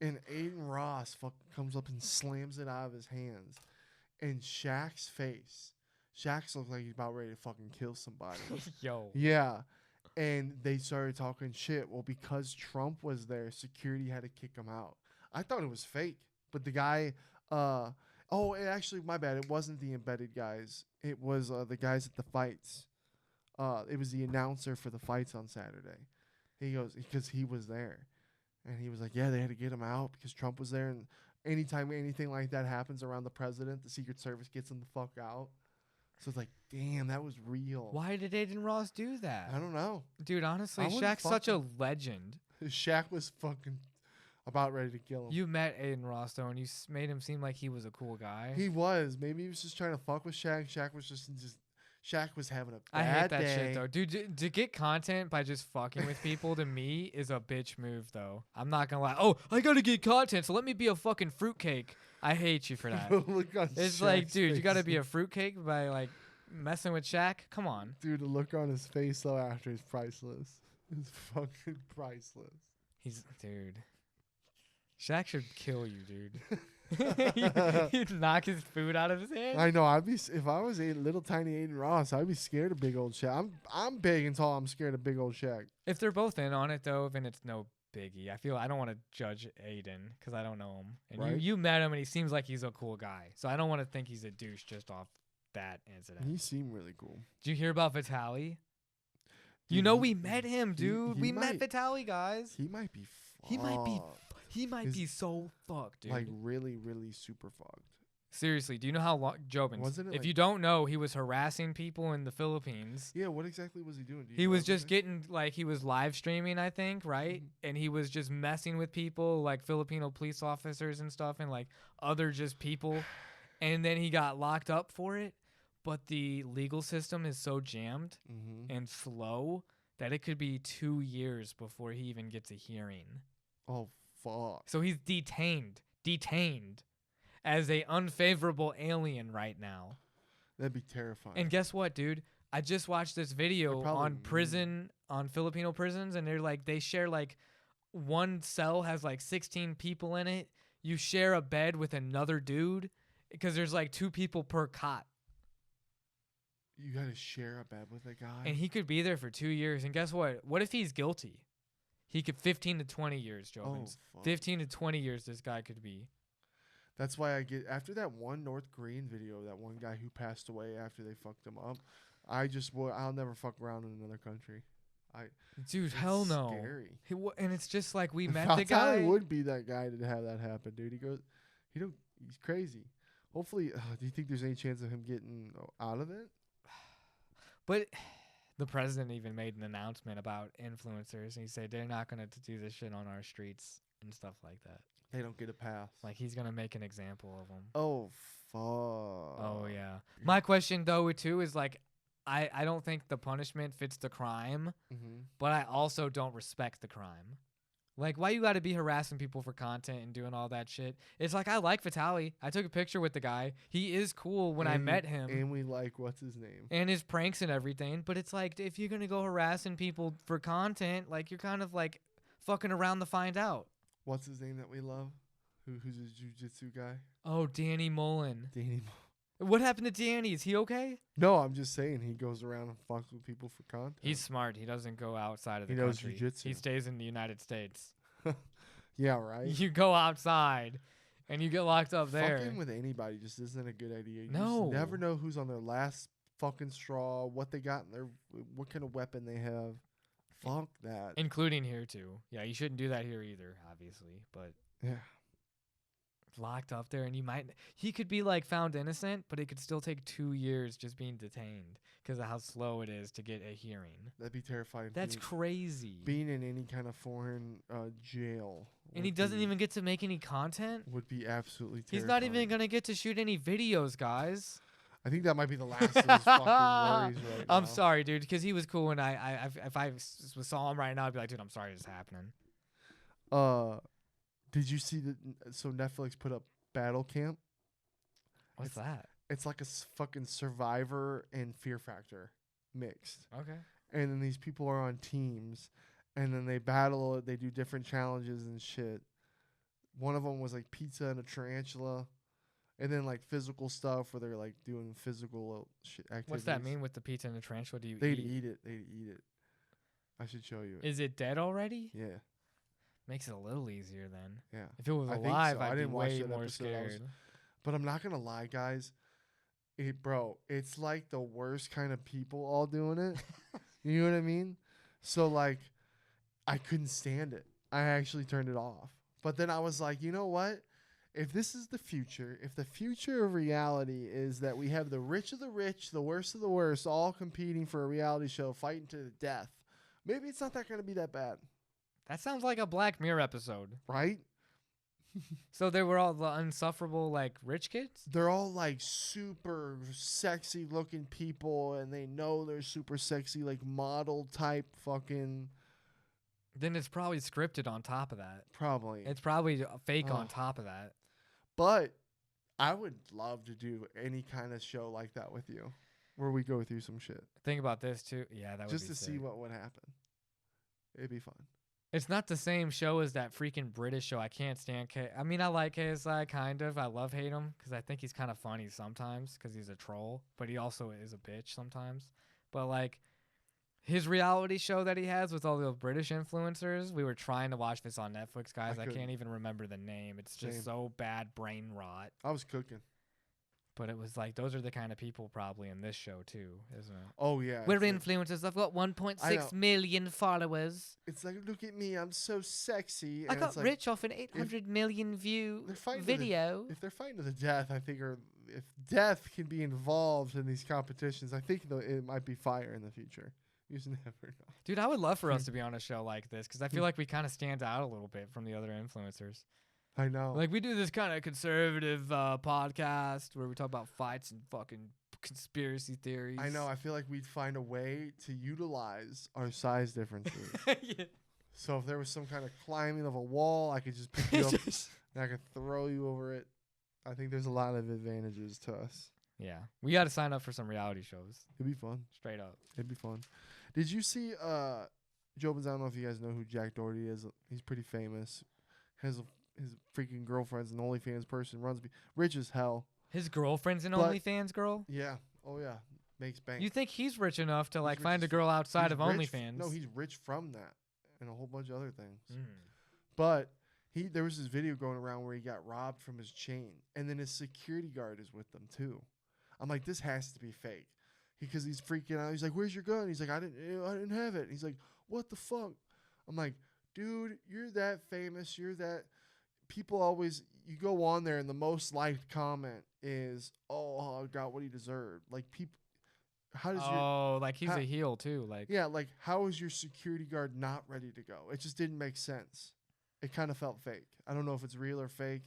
And Aiden Ross comes up and slams it out of his hands, and Shaq's looks like he's about ready to fucking kill somebody. Yo. Yeah. And they started talking shit. Well, because Trump was there, security had to kick him out. I thought it was fake. But the guy, actually, my bad. It wasn't the embedded guys. It was the guys at the fights. It was the announcer for the fights on Saturday. He goes, because he was there. And he was like, yeah, they had to get him out because Trump was there. And anytime anything like that happens around the president, the Secret Service gets him the fuck out. So it's like, damn, that was real. Why did Aiden Ross do that? I don't know. Dude, honestly, Shaq's such a legend. Shaq was fucking about ready to kill him. You met Aiden Ross, though, and you made him seem like he was a cool guy. He was. Maybe he was just trying to fuck with Shaq. Shaq was having a bad I hate that day. shit, though. Dude, to get content by just fucking with people, to me, is a bitch move, though. I'm not gonna lie. Oh, I gotta get content, so let me be a fucking fruitcake. I hate you for that. It's like, dude, face. You gotta be a fruitcake by, like, messing with Shaq? Come on. Dude, the look on his face, though, after is priceless. It's fucking priceless. Dude. Shaq should kill you, dude. He'd knock his food out of his hand. I know. If I was a little tiny Aiden Ross, I'd be scared of big old Shaq. I'm big and tall. I'm scared of big old Shaq. If they're both in on it, though, then it's no biggie. I don't want to judge Aiden because I don't know him. And right? you met him, and he seems like he's a cool guy. So I don't want to think he's a douche just off that incident. He seemed really cool. Did you hear about Vitaly? Dude, you know we met him, dude. We met might, Vitaly, guys. He might be He might be so fucked, dude. Like really, really super fucked. Seriously, do you know how long, Jobins? If you don't know, he was harassing people in the Philippines. Yeah, what exactly was he doing? He was just getting, like, he was live streaming, I think, right? Mm-hmm. And he was just messing with people, like Filipino police officers and stuff, and like other just people. And then he got locked up for it. But the legal system is so jammed and slow that it could be 2 years before he even gets a hearing. Oh, fuck. So he's detained as a unfavorable alien right now. That'd be terrifying. And guess what, dude? I just watched this video on Filipino prisons, and they share like one cell has like 16 people in it. You share a bed with another dude because there's like 2 people per cot. You gotta share a bed with a guy. And he could be there for 2 years. And guess what? What if he's guilty? He could 15 to 20 years, Jovins. 15 to 20 years this guy could be. That's why I get, after that one North Korean video, that one guy who passed away after they fucked him up, I'll never fuck around in another country. Dude, hell no. Scary. And it's just like we met the guy. Vitaly would be that guy to have that happen, dude. He's crazy. Hopefully, do you think there's any chance of him getting out of it? But the president even made an announcement about influencers, and he said they're not going to do this shit on our streets and stuff like that. They don't get a pass. Like, he's going to make an example of them. Oh, fuck. Oh, yeah. My question, though, too, is, like, I don't think the punishment fits the crime, but I also don't respect the crime. Like, why you got to be harassing people for content and doing all that shit? It's like, I like Vitaly. I took a picture with the guy. He is cool when I met him. And we like, what's his name? And his pranks and everything. But it's like, if you're going to go harassing people for content, like, you're kind of, like, fucking around to find out. What's his name that we love? Who's a jiu-jitsu guy? Oh, Danny Mullen. What happened to Danny? Is he okay? No, I'm just saying he goes around and fucks with people for content. He's smart. He doesn't go outside of the He knows country. jiu-jitsu. He stays in the United States. Yeah, right. You go outside, and you get locked up there. Fucking with anybody just isn't a good idea. You No. just never know who's on their last fucking straw, what they got in their, what kind of weapon they have. Fuck that. Including here, too. Yeah, you shouldn't do that here either, obviously. But Yeah. locked up there, and he could be, like, found innocent, but it could still take 2 years just being detained because of how slow it is to get a hearing. That'd be terrifying. That's crazy. Being in any kind of foreign jail. And he doesn't even get to make any content? Would be absolutely terrifying. He's not even going to get to shoot any videos, guys. I think that might be the last of his fucking worries right now. I'm sorry, dude, because he was cool, and if I saw him right now, I'd be like, dude, I'm sorry this is happening. Did you see that? So Netflix put up Battle Camp. What's that? It's like a fucking Survivor and Fear Factor mixed. Okay. And then these people are on teams, and then they battle. They do different challenges and shit. One of them was like pizza and a tarantula, and then like physical stuff where they're like doing physical shit activities. What's that mean with the pizza and the tarantula? Do you They'd eat it. They'd eat it. I should show you it. Is it dead already? Yeah. Makes it a little easier then. Yeah. If it was I think alive, so. I I'd be didn't watch way that more episode. scared. But I'm not gonna lie, guys. It's like the worst kind of people all doing it. You know what I mean? So like, I couldn't stand it. I actually turned it off. But then I was like, you know what? If this is the future, if the future of reality is that we have the rich of the rich, the worst of the worst, all competing for a reality show, fighting to the death, maybe it's not that gonna be that bad, That sounds like a Black Mirror episode. right? So they were all the unsufferable, like, rich kids? They're all like super sexy looking people, and they know they're super sexy, like model type fucking. Then it's probably scripted on top of that. Probably. It's probably fake on Ugh. top of that. But I would love to do any kind of show like that with you, where we go through some shit Think about this, too. Yeah, that would just be to see sick. what would happen. It'd be fun. It's not the same show as that freaking British show. I can't stand I mean, I like KSI, kind of. I hate him because I think he's kind of funny sometimes because he's a troll, but he also is a bitch sometimes. But, like, his reality show that he has with all the British influencers, we were trying to watch this on Netflix, guys. I can't even remember the name. It's just Same. so bad brain rot. I was cooking. But it was like, those are the kind of people probably in this show, too, isn't it? Oh, yeah. We're it's like, influencers. I've got I know. 1.6 million followers. It's like, look at me. I'm so sexy. I And got it's like, rich off an 800 million view they're fighting to the- video. if they're fighting to the death, I think, or if death can be involved in these competitions, I think it might be fire in the future. You just never know. Dude, I would love for us to be on a show like this because I feel like we kind of stand out a little bit from the other influencers. I know. Like, we do this kind of conservative podcast where we talk about fights and fucking conspiracy theories. I know. I feel like we'd find a way to utilize our size differences. Yeah. So if there was some kind of climbing of a wall, I could just pick you up and I could throw you over it. I think there's a lot of advantages to us. Yeah. We got to sign up for some reality shows. It'd be fun. Straight up. It'd be fun. Did you see Jobins? I don't know if you guys know who Jack Doherty is. He's pretty famous. Has his freaking girlfriend's an OnlyFans person. Rich as hell. His girlfriend's an But- OnlyFans girl? Yeah. Oh yeah. Makes bank. You think he's rich enough to, like, rich find a as- girl outside of He's rich OnlyFans? No, he's rich from that and a whole bunch of other things. Mm. But there was this video going around where he got robbed from his chain, and then his security guard is with them too. I'm like, this has to be fake, because he's freaking out. He's like, "Where's your gun?" He's like, "I didn't have it." And he's like, "What the fuck?" I'm like, dude, you're that famous. You're that. People always, you go on there and the most liked comment is, "Oh, I got what he deserved." Like, people, how does your like he's how- a heel too. Like, yeah, like, how is your security guard not ready to go? It just didn't make sense. It kind of felt fake. I don't know if it's real or fake.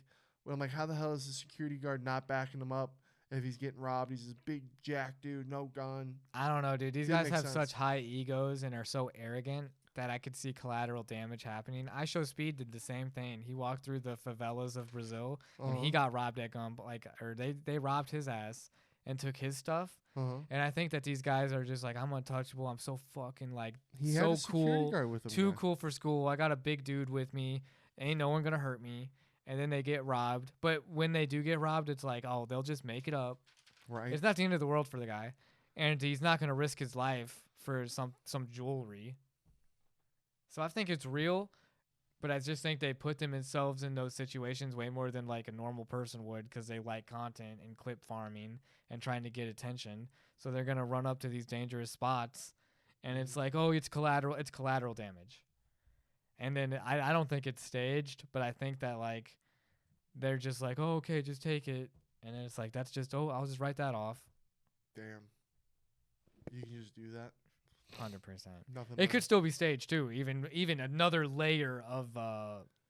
But I'm like, how the hell is the security guard not backing him up if he's getting robbed? He's this big jack dude, no gun. I don't know, dude. These Didn't guys make have sense. such high egos and are so arrogant that I could see collateral damage happening. I Show Speed did the same thing. He walked through the favelas of Brazil and he got robbed at gun, or they robbed his ass and took his stuff. And I think that these guys are just like, I'm untouchable. I'm so fucking, like, He had so a security cool, guard with him too there. cool for school. I got a big dude with me. Ain't no one gonna hurt me. And then they get robbed. But when they do get robbed, it's like, oh, they'll just make it up. Right. It's not the end of the world for the guy, and he's not gonna risk his life for some jewelry. So I think it's real, but I just think they put themselves in those situations way more than like a normal person would, because they like content and clip farming and trying to get attention. So they're gonna run up to these dangerous spots, and it's like, oh, it's collateral damage. And then I don't think it's staged, but I think that like they're just like, oh, okay, just take it, and then it's like that's just, oh, I'll just write that off. Damn. You can just do that. 100%. Nothing. It could still be staged too, even another layer of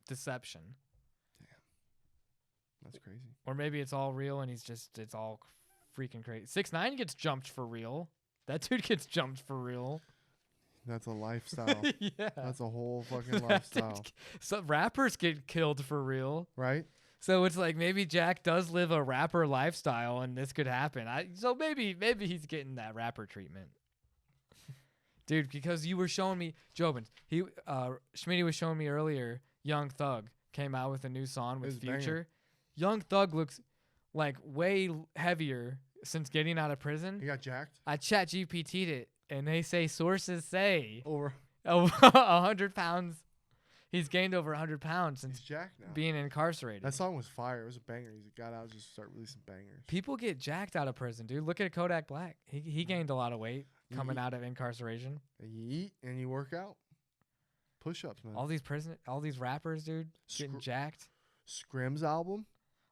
deception. Damn. That's crazy. Or maybe it's all real and it's all freaking crazy. 6ix9ine gets jumped for real. That dude gets jumped for real. That's a lifestyle. Yeah. That's a whole fucking lifestyle. Some rappers get killed for real. Right? So it's like maybe Jack does live a rapper lifestyle and this could happen. So maybe he's getting that rapper treatment. Dude, because you were showing me, Jobin, Schmitty was showing me earlier, Young Thug came out with a new song with Future. Banger. Young Thug looks like way heavier since getting out of prison. He got jacked? I chat GPT'd it, and they say, sources say, Over 100 pounds. He's gained over 100 pounds since he's jacked now. being incarcerated. That song was fire. It was a banger. He got out just start releasing bangers. People get jacked out of prison, dude. Look at Kodak Black. He gained a lot of weight coming out of incarceration. And you eat and you work out. Push-ups, man. All these rappers, dude, getting jacked. Scrim's album.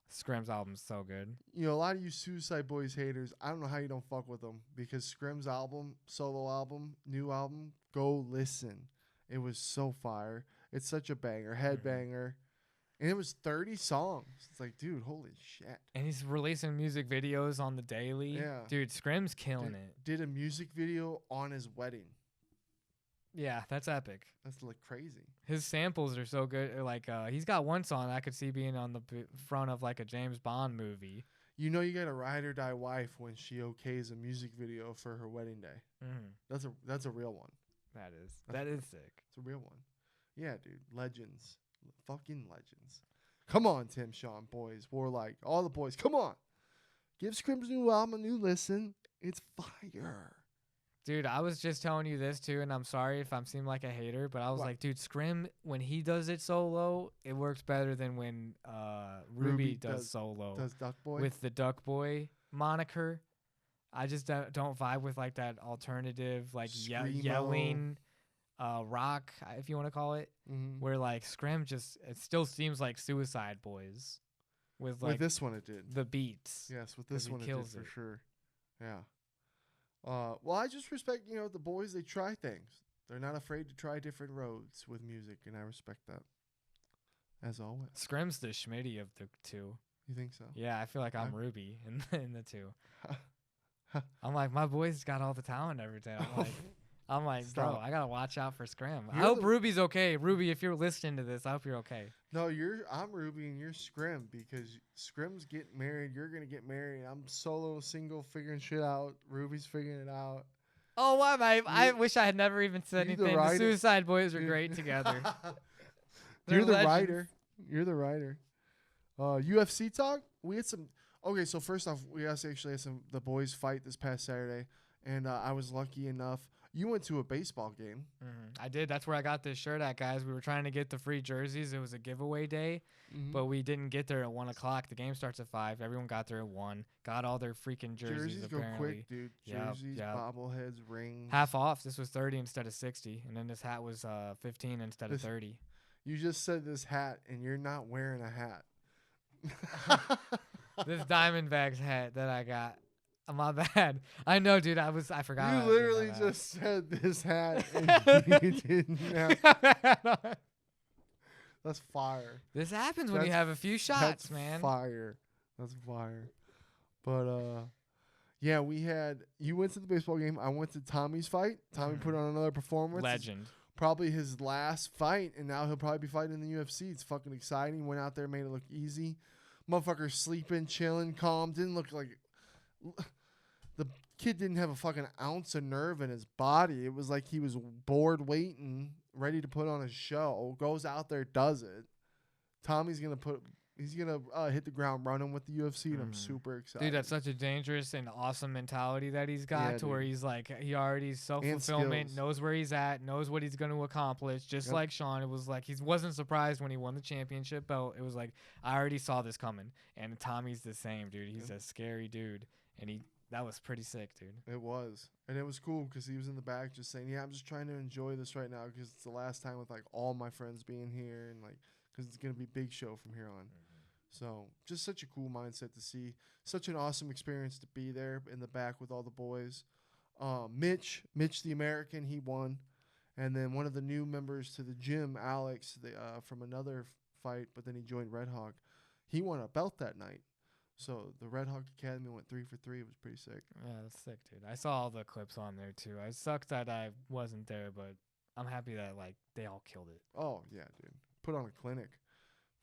Scrim's album's so good. You know, a lot of you Suicide Boys haters, I don't know how you don't fuck with them, because Scrim's album, solo album, new album, go listen. It was so fire. It's such a banger, headbanger. And it was 30 songs. It's like, dude, holy shit. And he's releasing music videos on the daily. Yeah. Dude, Scrim's killing it. Did a music video on his wedding. Yeah, that's epic. That's like crazy. His samples are so good. Like, he's got one song I could see being on the front of like a James Bond movie. You know, you got a ride or die wife when she okays a music video for her wedding day. Mm-hmm. That's a real one. That is sick. It's a real one. Yeah, dude. Legends. Fucking legends. Come on, Tim, Sean, boys, Warlike, all the boys. Come on. Give Scrim's new album a new listen. It's fire. Dude, I was just telling you this too, and I'm sorry if I'm seem like a hater, but I was like, dude, Scrim, when he does it solo, it works better than when Ruby does solo. Does Duck Boy? With the Duck Boy moniker. I just don't vibe with like that alternative, like yelling rock, if you want to call it, where like Scrim it still seems like Suicide Boys. With this one it did. The beats. Yes, with this one it did for sure. Yeah. Well, I just respect, the boys, they try things. They're not afraid to try different roads with music, and I respect that. As always. Scrim's the Schmitty of the two. You think so? Yeah, I feel like I'm Ruby in the two. I'm like, my boy's got all the talent and everything. I'm like, bro, I gotta watch out for Scrim. I hope Ruby's okay. Ruby, if you're listening to this, I hope you're okay. No, I'm Ruby and you're Scrim, because Scrim's getting married. You're gonna get married. I'm solo, single, figuring shit out. Ruby's figuring it out. Oh, why? I wish I had never even said anything. The Suicide Boys are great together. You're the writer. You're the writer. UFC talk. We had some. Okay, so first off, we actually had the boys fight this past Saturday, and I was lucky enough. You went to a baseball game. I did. That's where I got this shirt at, guys. We were trying to get the free jerseys. It was a giveaway day, but we didn't get there at 1 o'clock. The game starts at 5. Everyone got there at 1. Got all their freaking jerseys apparently. Go quick, dude. Jerseys, bobbleheads, rings. Half off. This was 30 instead of 60, and then this hat was 15 instead of 30. You just said this hat, and you're not wearing a hat. This Diamondbacks hat that I got. My bad. I know, dude. I forgot. You literally just said this hat and you didn't have. That's fire. This happens when you have a few shots, man. Fire. That's fire. But yeah, you went to the baseball game. I went to Tommy's fight. Tommy put on another performance. Legend. It's probably his last fight, and now he'll probably be fighting in the UFC. It's fucking exciting. Went out there, made it look easy. Motherfucker sleeping, chilling, calm. Didn't look like. The kid didn't have a fucking ounce of nerve in his body. It was like he was bored waiting, ready to put on a show. Goes out there, does it. Tommy's going to put He's gonna hit the ground running with the UFC, and I'm super excited. Dude, that's such a dangerous and awesome mentality that he's got Yeah, to where dude. he's like, he already self-fulfillment, skills. knows where he's at, knows what he's going to accomplish. Just Yep. like Sean, it was like he wasn't surprised when he won the championship belt. It was like, I already saw this coming. And Tommy's the same, dude. He's a scary dude. And that was pretty sick, dude. It was. And it was cool because he was in the back just saying, yeah, I'm just trying to enjoy this right now because it's the last time with, like, all my friends being here and, like, because it's going to be a big show from here on. So just such a cool mindset to see. Such an awesome experience to be there in the back with all the boys. Mitch the American, he won. And then one of the new members to the gym, Alex, from another fight, but then he joined Red Hawk. He won a belt that night. So the Red Hawk Academy went 3 for 3. It was pretty sick. Yeah, that's sick, dude. I saw all the clips on there, too. I sucked that I wasn't there, but I'm happy that, like, they all killed it. Oh, yeah, dude. Put on a clinic.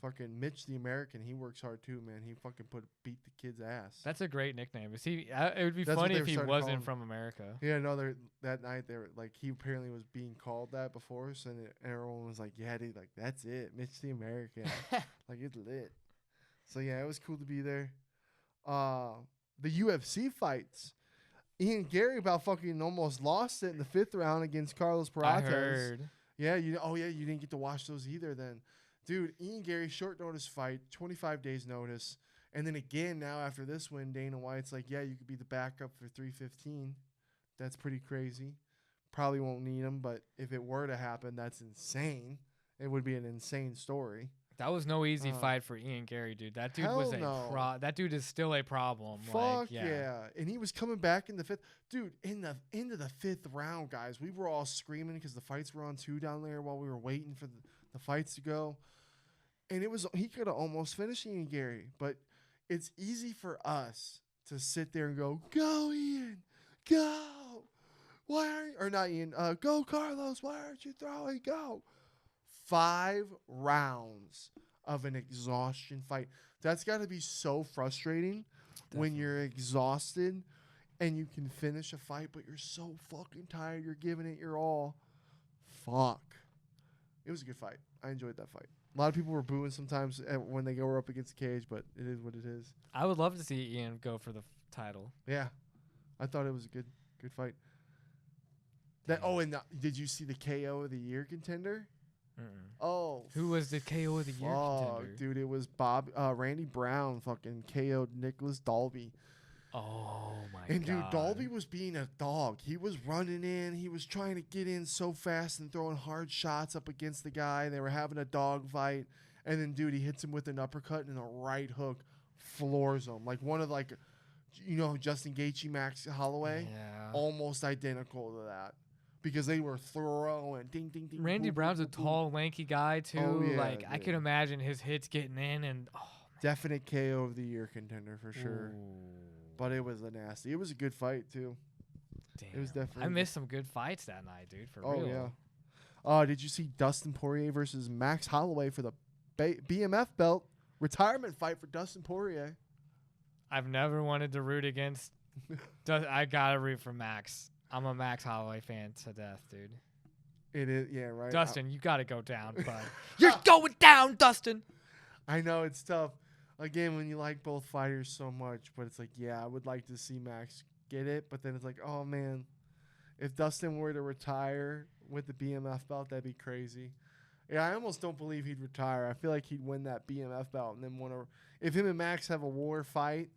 Fucking Mitch the American, he works hard too, man. He fucking beat the kid's ass. That's a great nickname. Is he? It would be That's funny what if they he started calling wasn't him. from America. Yeah, no, that night they were like, he apparently was being called that before, so everyone was like, yeah, dude, like that's it, Mitch the American, like it's lit. So yeah, it was cool to be there. The UFC fights. Ian Garry about fucking almost lost it in the 5th round against Carlos Perates. I heard. Yeah, you didn't get to watch those either then. Dude, Ian Garry, short notice fight, 25 days notice. And then again, now after this win, Dana White's like, yeah, you could be the backup for 315. That's pretty crazy. Probably won't need him, but if it were to happen, that's insane. It would be an insane story. That was no easy fight for Ian Garry, dude. That dude hell was no. That dude is still a problem. Fuck like, yeah. And he was coming back in the 5th. Dude, in the into the 5th round, guys, we were all screaming because the fights were on 2 down there while we were waiting for the fights to go. And he could have almost finished Ian Garry, but it's easy for us to sit there and go Ian, go. Why aren't you, or not Ian, go Carlos, why aren't you throwing, go. 5 rounds of an exhaustion fight. That's got to be so frustrating. Definitely. When you're exhausted and you can finish a fight, but you're so fucking tired, you're giving it your all. Fuck. It was a good fight. I enjoyed that fight. A lot of people were booing sometimes when they go up against the cage, but it is what it is. I would love to see Ian go for the title. Yeah, I thought it was a good fight. Did you see the KO of the year contender? Mm-mm. Oh, who was the KO of the year contender? Dude, it was Randy Brown fucking KO'd Nicholas Dolby. Oh my god. And dude, Dolby was being a dog. He was running in. He was trying to get in so fast and throwing hard shots up against the guy. They were having a dog fight. And then, dude, he hits him with an uppercut and a right hook, floors him. Like one of Justin Gaethje, Max Holloway? Yeah. Almost identical to that. Because they were throwing ding, ding, ding. Randy boom, Brown's boom, a boom, tall, lanky guy, too. Oh, yeah, like, I can imagine his hits getting in and... Oh, definite KO of the year contender for sure. Ooh. But it was nasty. It was a good fight, too. Damn. It was definitely... I missed some good fights that night, dude, for real. Oh, yeah. Did you see Dustin Poirier versus Max Holloway for the BMF belt? Retirement fight for Dustin Poirier. I've never wanted to root against... I gotta root for Max. I'm a Max Holloway fan to death, dude. It is, yeah, right? Dustin, you gotta go down, bud. You're going down, Dustin! I know, it's tough. Again, when you like both fighters so much, but it's like, yeah, I would like to see Max get it, but then it's like, oh, man, if Dustin were to retire with the BMF belt, that'd be crazy. Yeah, I almost don't believe he'd retire. I feel like he'd win that BMF belt and then if him and Max have a war fight,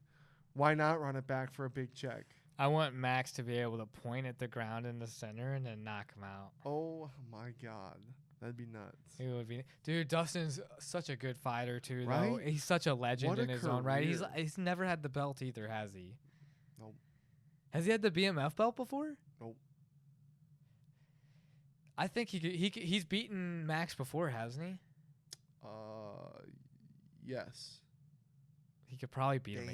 why not run it back for a big check? I want Max to be able to point at the ground in the center and then knock him out. Oh, my God. That'd be nuts. It would be, dude. Dustin's such a good fighter too, right? though. He's such a legend in his own right. career. He's never had the belt either, has he? Nope. Has he had the BMF belt before? Nope. I think he's beaten Max before, hasn't he? Yes. He could probably beat him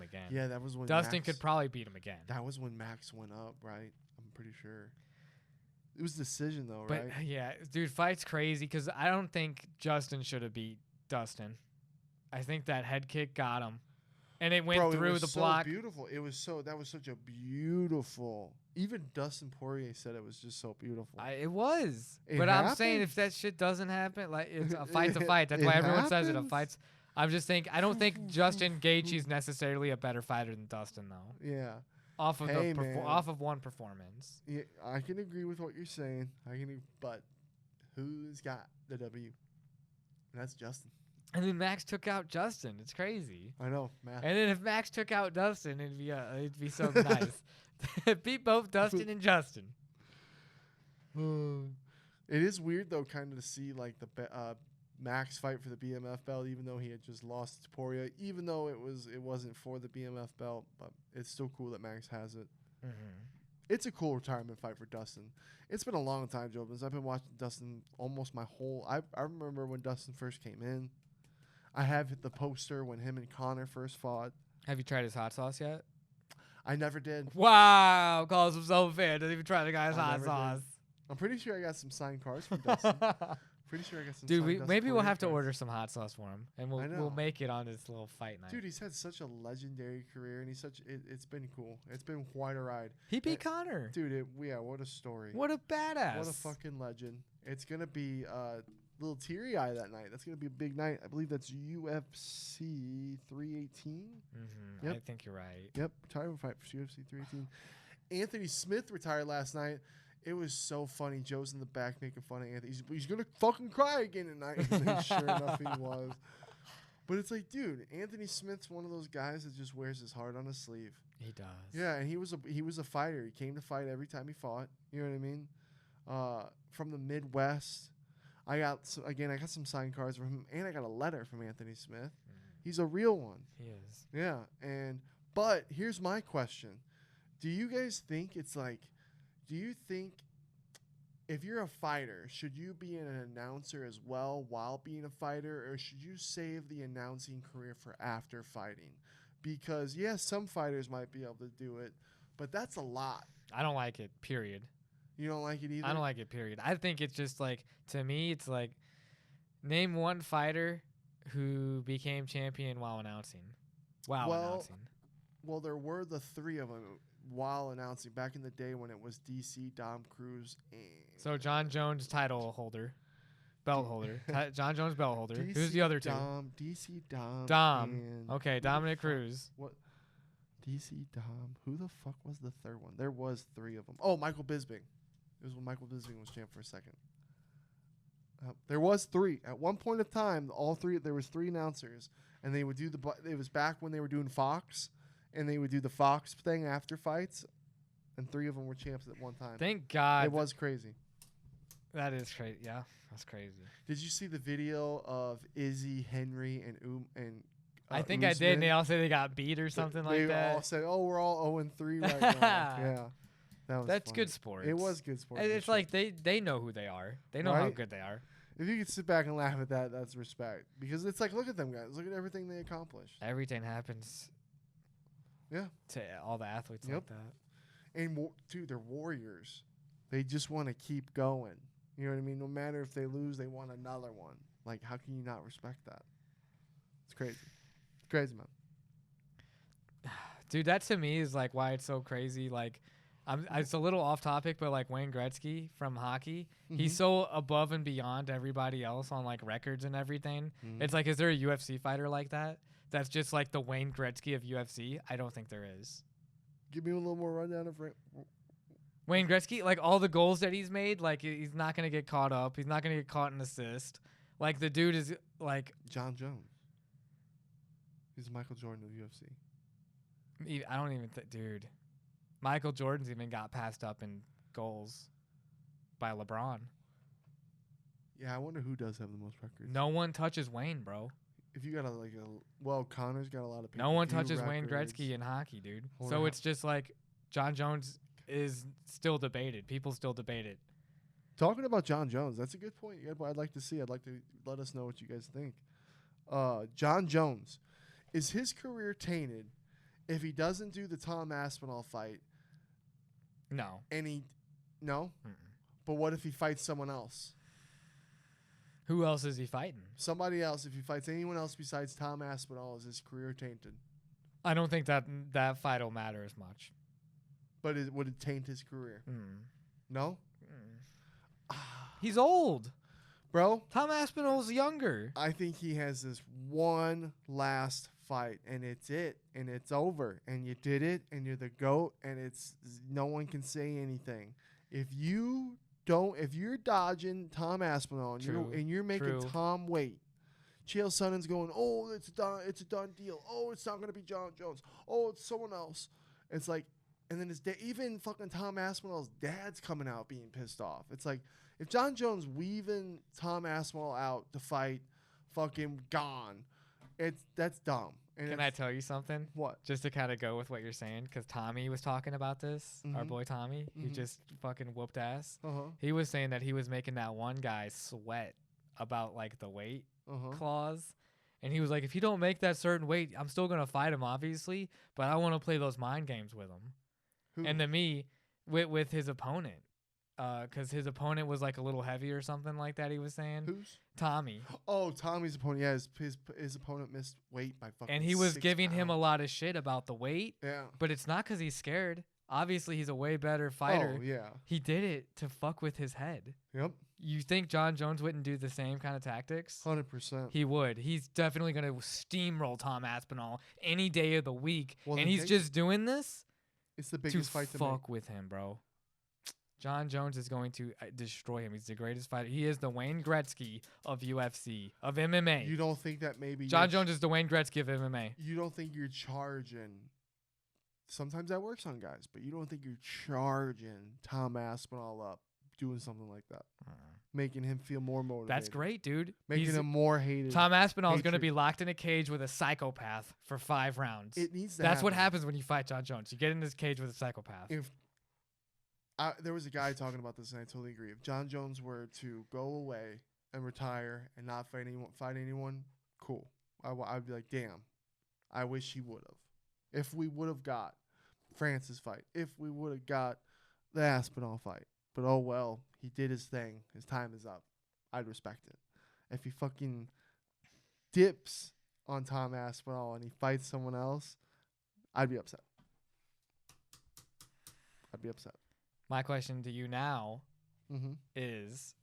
again. Yeah, that was when Dustin could probably beat him again. That was when Max went up, right? I'm pretty sure. It was a decision, though, But right? yeah, dude, fight's crazy because I don't think Justin should have beat Dustin. I think that head kick got him. And it went Bro, through it was the so block. beautiful. That was such a beautiful. Even Dustin Poirier said it was just so beautiful. It was. It But I'm saying happened? if that shit doesn't happen, like it's a fight's a fight. That's It why everyone says it. A happens? fight's. I don't think Justin Gaethje's necessarily a better fighter than Dustin though. Yeah. Off of Hey, man. off of one performance. Yeah, I can agree with what you're saying. But who's got the W? And that's Justin. And then Max took out Justin. It's crazy. I know, Matt. And then if Max took out Dustin, it'd be so nice. Beat both Dustin and Justin. It is weird though, kind of to see like the Max fight for the BMF belt, even though he had just lost to Poirier. Even though it wasn't for the BMF belt, but it's still cool that Max has it. Mm-hmm. It's a cool retirement fight for Dustin. It's been a long time, Joe. I've been watching Dustin almost my whole. I remember when Dustin first came in. I have the poster when him and Connor first fought. Have you tried his hot sauce yet? I never did. Wow, calls him so fair. Doesn't even try the guy's I hot never sauce. I'm pretty sure I got some signed cards from Dustin. Pretty sure I got some. Dude, maybe we'll have to cards. order some hot sauce for him, and we'll make it on this little fight night. Dude, he's had such a legendary career, and it's been cool. It's been quite a ride. He beat Connor. Dude, what a story. What a badass. What a fucking legend. It's gonna be a little teary eye that night. That's gonna be a big night. I believe that's UFC 318. Mm-hmm. Yep. I think you're right. Yep, retirement fight for UFC 318. Anthony Smith retired last night. It was so funny. Joe's in the back making fun of Anthony. He's going to fucking cry again tonight. And then sure enough, he was. But it's like, dude, Anthony Smith's one of those guys that just wears his heart on his sleeve. He does. Yeah, and he was a fighter. He came to fight every time he fought. You know what I mean? From the Midwest. I got some signed cards from him, and I got a letter from Anthony Smith. Mm-hmm. He's a real one. He is. Yeah, but here's my question. Do you guys think do you think if you're a fighter, should you be an announcer as well while being a fighter, or should you save the announcing career for after fighting? Because, yes, some fighters might be able to do it, but that's a lot. I don't like it, period. You don't like it either? I don't like it, period. I think it's just like, to me, it's like, name one fighter who became champion while announcing. Well, there were the three of them while announcing back in the day when it was DC, Dom Cruz, and... So Jon Jones belt holder. Jon Jones belt holder. DC Who's the other two? DC Dom. Dom. Okay, Dominic Cruz. What? DC Dom. Who the fuck was the third one? There was three of them. Oh, Michael Bisping. It was when Michael Bisping was champ for a second. There was three. At one point of time, there was three announcers, and they would do it was back when they were doing Fox, and they would do the Fox thing after fights, and three of them were champs at one time. Thank God. It was crazy. That is crazy. Yeah, that's crazy. Did you see the video of Izzy, Henry, and I think I did, and they all say they got beat or something like that. They all said, "Oh, we're all 0-3 right now." Yeah, that's good sports. It was good sports. It's like they know who they are. They know how good they are. If you could sit back and laugh at that, that's respect. Because it's like, look at them guys. Look at everything they accomplished. Everything happens. Yeah. To all the athletes like that. And dude, they're warriors. They just want to keep going. You know what I mean? No matter if they lose, they want another one. Like, how can you not respect that? It's crazy. It's crazy, man. Dude, that to me is like why it's so crazy. Like, it's a little off topic, but like Wayne Gretzky from hockey, he's so above and beyond everybody else on like records and everything. It's like, is there a UFC fighter like that? That's just like the Wayne Gretzky of UFC? I don't think there is. Give me a little more rundown of Wayne Gretzky, like all the goals that he's made, like he's not going to get caught up. He's not going to get caught in assist. Like the dude is like... Jon Jones. He's Michael Jordan of UFC. I don't even think... Dude. Michael Jordan's even got passed up in goals by LeBron. Yeah, I wonder who does have the most records. No one touches Wayne, bro. If you got Connor's got a lot of people. No one touches Wayne Gretzky in hockey, dude. So it's just like Jon Jones is still debated. People still debate it. Talking about Jon Jones, that's a good point. I'd like to see. I'd like to let us know what you guys think. Jon Jones, is his career tainted if he doesn't do the Tom Aspinall fight? No. No? Mm-mm. But what if he fights someone else? Who else is he fighting? Somebody else. If he fights anyone else besides Tom Aspinall, is his career tainted? I don't think that fight will matter as much. But would it taint his career? No? He's old. Bro, Tom Aspinall's younger. I think he has this one last fight, and it's it, and it's over, and you did it, and you're the GOAT, and it's no one can say anything. If you're dodging Tom Aspinall and you're making Tom wait, Chael Sonnen's going, oh, it's a done deal. Oh, it's not gonna be Jon Jones. Oh, it's someone else. It's like, and then even fucking Tom Aspinall's dad's coming out being pissed off. It's like, if Jon Jones weaving Tom Aspinall out to fight, fucking gone. That's dumb. And can I tell you something? What? Just to kind of go with what you're saying, because Tommy was talking about this. Our boy Tommy, who just fucking whooped ass. He was saying that he was making that one guy sweat about like the weight clause. And he was like, if you don't make that certain weight, I'm still going to fight him, obviously. But I want to play those mind games with him. Who? And to me, with his opponent. Because his opponent was like a little heavy or something like that, he was saying. Who's? Tommy. Oh, Tommy's opponent. Yeah, his opponent missed weight by fucking And he was 6 giving pounds. him a lot of shit about the weight. Yeah. But it's not because he's scared. Obviously, he's a way better fighter. Oh, yeah. He did it to fuck with his head. Yep. You think Jon Jones wouldn't do the same kind of tactics? 100%. He would. He's definitely going to steamroll Tom Aspinall any day of the week. Well, and he's just doing this it's the biggest fight to fuck with him, bro. Jon Jones is going to destroy him. He's the greatest fighter. He is the Wayne Gretzky of UFC, of MMA. You don't think that maybe Jon Jones is the Wayne Gretzky of MMA. You don't think you're charging. Sometimes that works on guys, but you don't think you're charging Tom Aspinall up doing something like that, making him feel more motivated. That's great, dude. Making him more hated. Tom Aspinall is going to be locked in a cage with a psychopath for 5 rounds. It needs to That's happen. what happens when you fight Jon Jones. You get in this cage with a psychopath. If there was a guy talking about this, and I totally agree. If Jon Jones were to go away and retire and not fight anyone, cool. I'd be like, damn, I wish he would have. If we would have got Francis fight, if we would have got the Aspinall fight, but oh well, he did his thing. His time is up. I'd respect it. If he fucking dips on Tom Aspinall and he fights someone else, I'd be upset. My question to you now is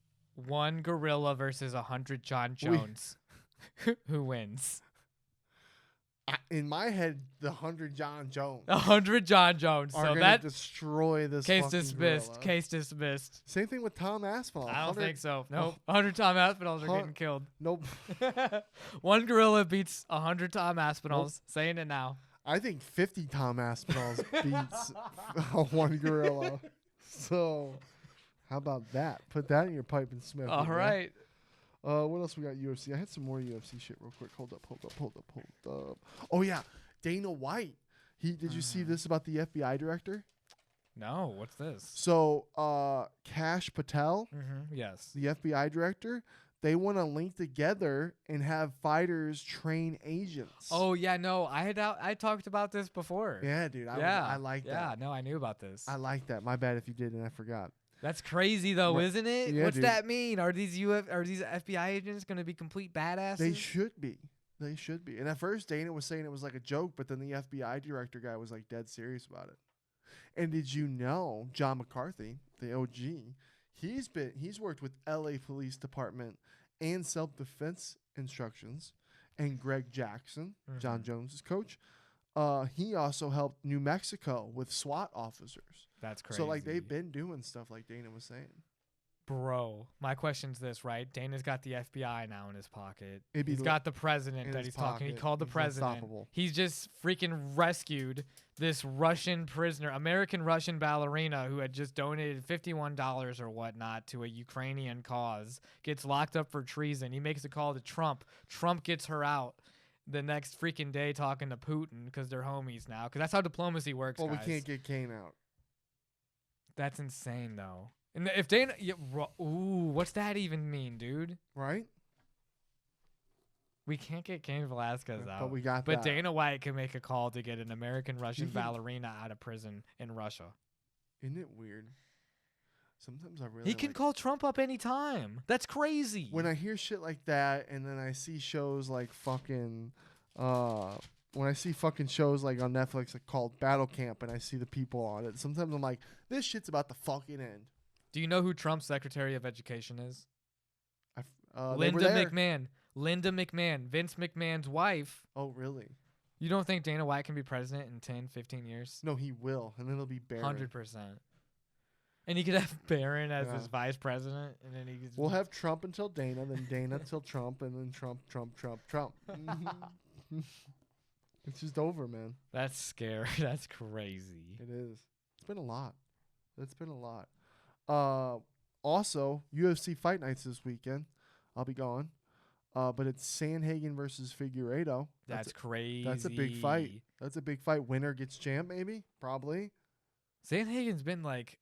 1 gorilla versus 100 Jon Jones. Who wins? In my head, the 100 Jon Jones. 100 Jon Jones. Are so gonna that destroy this case fucking dismissed. gorilla. Case dismissed. Same thing with Tom Aspinall. I don't think so. Nope. 100 Tom Aspinalls are getting killed. Nope. 1 gorilla beats 100 Tom Aspinalls. Nope. Saying it now. I think 50 Tom Aspinalls beats 1 gorilla. So, how about that? Put that in your pipe and smoke. All right. What else we got? UFC. I had some more UFC shit real quick. Hold up. Oh yeah, Dana White. Did you see this about the FBI director? No. What's this? So, Kash Patel, yes, the FBI director. They want to link together and have fighters train agents. Oh yeah, no, I talked about this before. Yeah, dude. I like that. Yeah, no, I knew about this. I like that. My bad if you did and I forgot. That's crazy though, isn't it? Yeah, What's dude. that mean? Are these FBI agents going to be complete badasses? They should be. And at first Dana was saying it was like a joke, but then the FBI director guy was like dead serious about it. And did you know John McCarthy, the OG, he's worked with LA Police Department and self-defense instructions, and Greg Jackson, Jon Jones' coach. He also helped New Mexico with SWAT officers. That's crazy. So like they've been doing stuff like Dana was saying. Bro, my question's this, right? Dana's got the FBI now in his pocket. It'd be He's got the president that he's talking. He called the president. Unstoppable. He's just freaking rescued this Russian prisoner, American-Russian ballerina who had just donated $51 or whatnot to a Ukrainian cause, gets locked up for treason. He makes a call to Trump. Trump gets her out the next freaking day talking to Putin because they're homies now. Because that's how diplomacy works, Well, guys. we can't get Kane out. That's insane, though. And if Dana, what's that even mean, dude? Right? We can't get Cain Velasquez out. But we got But that. Dana White can make a call to get an American-Russian ballerina out of prison in Russia. Isn't it weird? Sometimes I really He can call Trump up anytime. That's crazy. When I hear shit like that, and then I see shows like fucking when I see fucking shows like on Netflix like called Battle Camp and I see the people on it, sometimes I'm like, this shit's about to fucking end. Do you know who Trump's Secretary of Education is? Linda McMahon. Linda McMahon, Vince McMahon's wife. Oh, really? You don't think Dana White can be president in 10, 15 years? No, he will, and then it'll be Barron. 100%. And he could have Barron as Yeah. his vice president, and then he could We'll have Trump until Dana, then Dana until Trump, and then Trump. It's just over, man. That's scary. That's crazy. It is. It's been a lot. Also, UFC fight nights this weekend. I'll be gone. But it's Sandhagen versus Figueiredo. That's crazy. That's a big fight. Winner gets champ, maybe, probably. Sandhagen's been like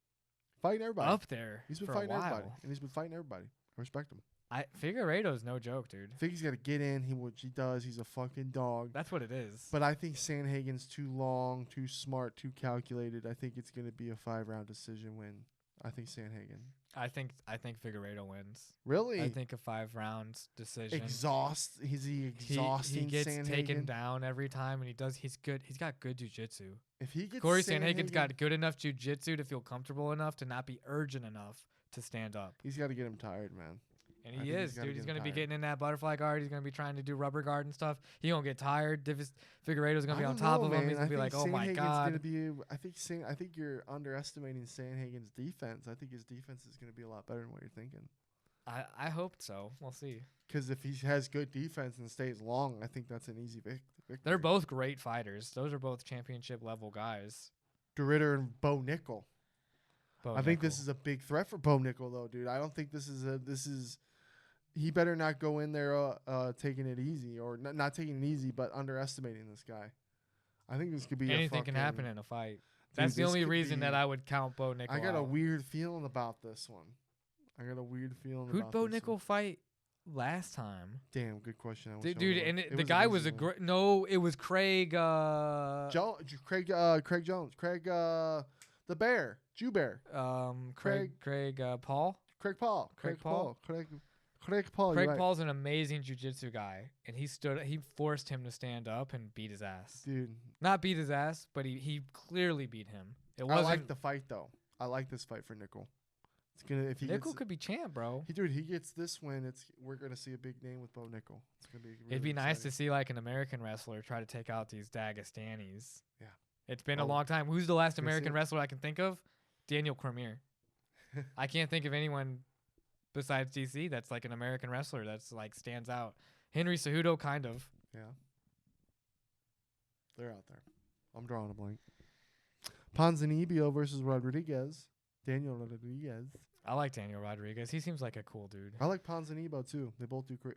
Fighting everybody. up there. He's been for fighting a while. everybody, and he's been fighting everybody. I respect him. Figueiredo's no joke, dude. I think he's got to get in. He does. He's a fucking dog. That's what it is. But I think Sandhagen's too long, too smart, too calculated. I think it's going to be a 5-round decision win. I think Sandhagen. I think Figueiredo wins. Really? I think a 5 rounds decision. Is he exhausting? He gets Sandhagen? taken down every time, and he's good. He's got good jiu-jitsu. If he gets Corey Sandhagen's got good enough jiu-jitsu to feel comfortable enough to not be urgent enough to stand up. He's got to get him tired, man. And he is, dude. He's going to be getting in that butterfly guard. He's going to be trying to do rubber guard and stuff. He going to get tired. Figueiredo's going to be on top of him. He's going to be like, oh, my God. I think you're underestimating Sandhagen's defense. I think his defense is going to be a lot better than what you're thinking. I hope so. We'll see. Because if he has good defense and stays long, I think that's an easy victory. They're both great fighters. Those are both championship-level guys. DeRitter and Bo Nickel. I think this is a big threat for Bo Nickel, though, dude. I don't think this is. He better not go in there taking it easy, or not taking it easy, but underestimating this guy. I think this could be anything can happen in a fight. That's the only reason that I would count Bo Nickel. I got out. a weird feeling about this one. Who'd Bo Nickel fight last time? Damn, good question. Dude, and the guy was a great. No, it was Craig. Craig Jones. Craig the Bear. Jew Bear. Craig Paul. Craig Paul. Craig Paul's an amazing jiu-jitsu guy, and he forced him to stand up and beat his ass. Dude. Not beat his ass, but he clearly beat him. I like the fight, though. I like this fight for Nickel. It's gonna if he Nickel could be champ, bro. He gets this win. We're gonna see a big name with Bo Nickel. It's gonna be. Really It'd be exciting. nice to see like an American wrestler try to take out these Dagestanis. Yeah. It's been a long time. Who's the last American wrestler I can think of? Daniel Cormier. I can't think of anyone besides DC that's like an American wrestler that's like stands out. Henry Cejudo, kind of. Yeah. They're out there. I'm drawing a blank. Ponzinibbio versus Rodriguez. Daniel Rodriguez. I like Daniel Rodriguez. He seems like a cool dude. I like Ponzinibbio too. They both do great.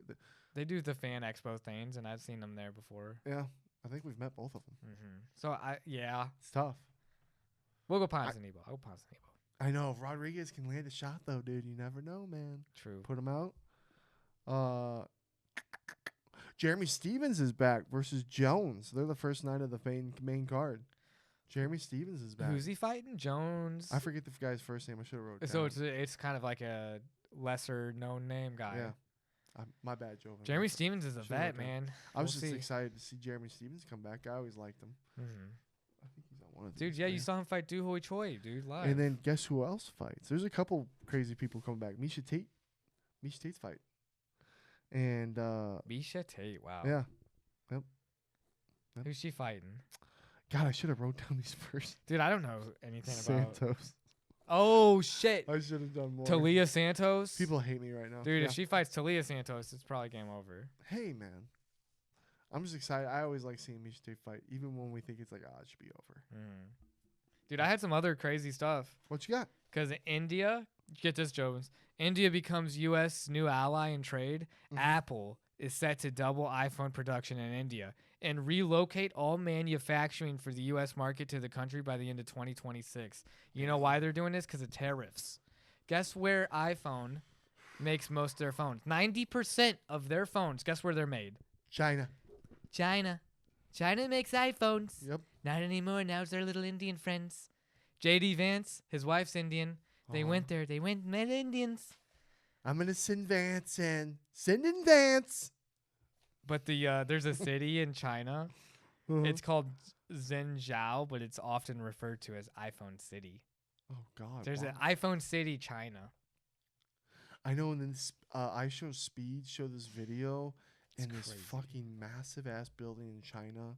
They do the fan expo things, and I've seen them there before. Yeah, I think we've met both of them. Mm-hmm. So it's tough. We'll go Ponzinibbio. I'll go Ponzinibbio. I know if Rodriguez can land a shot though, dude. You never know, man. True. Put him out. Jeremy Stevens is back versus Jones. They're the first night of the main card. Jeremy Stevens is back. Who's he fighting? Jones. I forget the guy's first name. I should have wrote it So down. it's kind of like a lesser known name guy. Yeah. My bad, Joe. Jeremy Stevens is a vet, man. I was just excited to see Jeremy Stevens come back. I always liked him. Mm-hmm. I think he's on one of these. Dude, yeah, you saw him fight Du Hoi Choi, dude, live. And then guess who else fights? There's a couple crazy people coming back. Misha Tate's fight. And Misha Tate, wow. Yeah. Yep. Who's she fighting? God, I should have wrote down these first. Dude, I don't know anything about Santos. Oh shit. I should have done more. Talia Santos. People hate me right now. Dude, if she fights Talia Santos, it's probably game over. Hey man. I'm just excited. I always like seeing Misha Tate fight, even when we think it's like, it should be over. Dude, I had some other crazy stuff. What you got? Because India, get this, Jones. India becomes U.S. new ally in trade. Mm-hmm. Apple is set to double iPhone production in India and relocate all manufacturing for the U.S. market to the country by the end of 2026. You know why they're doing this? Because of tariffs. Guess where iPhone makes most of their phones? 90% of their phones, guess where they're made? China. China makes iPhones. Yep. Not anymore. Now it's our little Indian friends. J.D. Vance, his wife's Indian. They went there. They went and met Indians. I'm going to send Vance in. Send in Vance. But there's a city in China It's called Zhengzhou, but it's often referred to as iPhone City. Oh God. There's wow. an iPhone City, China. I know, and then I show Speed show this video It's in this crazy. fucking massive ass building in China,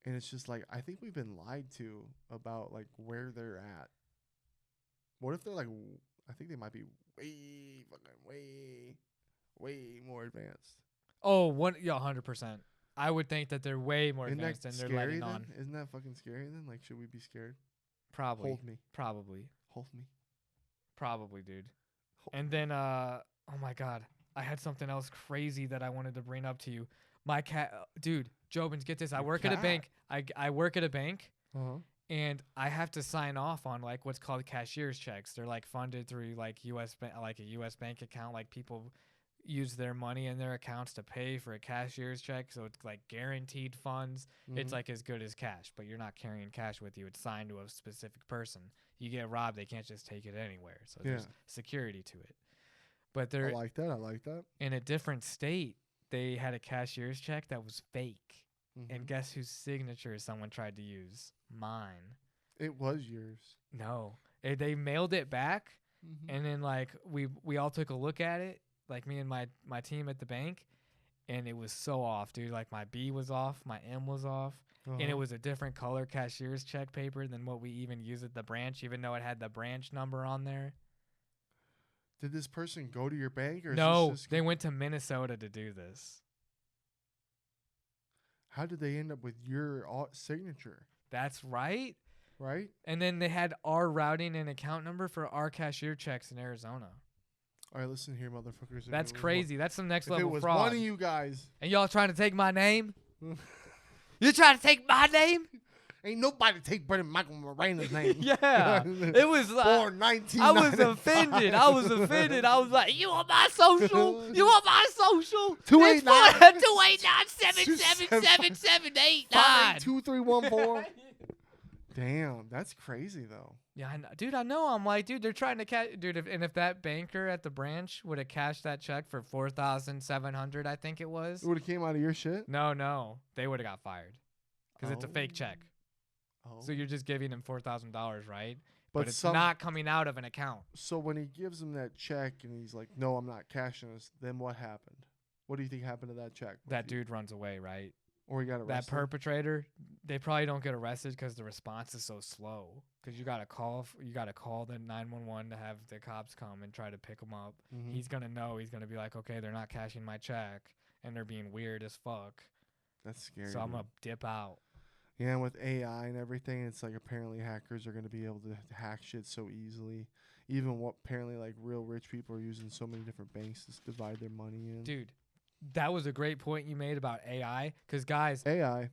and it's just like I think we've been lied to about like where they're at. What if they're like? I think they might be way more advanced. Oh, 100%. I would think that they're way more Isn't advanced that than they're scary letting then? on. Isn't that fucking scary then? Like, should we be scared? Probably. Hold me, Probably. hold me. Probably, dude. Hold And then, oh my God, I had something else crazy that I wanted to bring up to you. My cat, dude, Jobins, get this. I Your work at a cat? bank. I work at a bank, Uh-huh. and I have to sign off on like what's called cashier's checks. They're like funded through like like a U.S. bank account. Like people use their money in their accounts to pay for a cashier's check, so it's like guaranteed funds. It's like as good as cash, but you're not carrying cash with you. It's signed to a specific person. You get robbed, they can't just take it anywhere. So there's security to it. But I they're like that. I like that. in a different state. They had a cashier's check that was fake. And Mhm. guess whose signature someone tried to use? Mine. It was yours. No. They mailed it back, Mm-hmm. and then like we all took a look at it, like me and my team at the bank, and it was so off, dude. Like my B was off, my M was off, and it was a different color cashier's check paper than what we even use at the branch, even though it had the branch number on there. Did this person go to your bank or is No, this just they went to Minnesota to do this. how did they end up with your signature? That's right. Right? And then they had our routing and account number for our cashier checks in Arizona. All right, listen here, motherfuckers. If That's it was crazy. That's some next If it level was fraud. one of you guys, And y'all trying to take my name? You trying to take my name? ain't nobody take Brendan Michael Moreno's name. Yeah. It was Born 19. I was offended. I was offended. I was like, you want my social? You want my social? 289 289-777-789. 2314. Damn, that's crazy though. Yeah, dude, I know. I'm like, dude, they're trying to cash. Dude, if that banker at the branch would have cashed that check for $4,700, I think it was. It would have came out of your shit. No, they would have got fired because it's a fake check. Oh. So you're just giving him $4,000, right? But But it's not coming out of an account. So when he gives him that check and he's like, "No, I'm not cashing this," then what happened? What do you think happened to that check? That dude runs away, right? Or he got arrested. That perpetrator, they probably don't get arrested because the response is so slow. Because you gotta call the 911 to have the cops come and try to pick him up. Mhm. He's gonna know. He's gonna be like, okay, they're not cashing my check, and they're being weird as fuck. That's scary. So I'm dude. gonna dip out. Yeah, and with AI and everything, it's like apparently hackers are going to be able to hack shit so easily. Even what apparently like real rich people are using so many different banks to divide their money in. Dude, that was a great point you made about AI. Because guys, AI.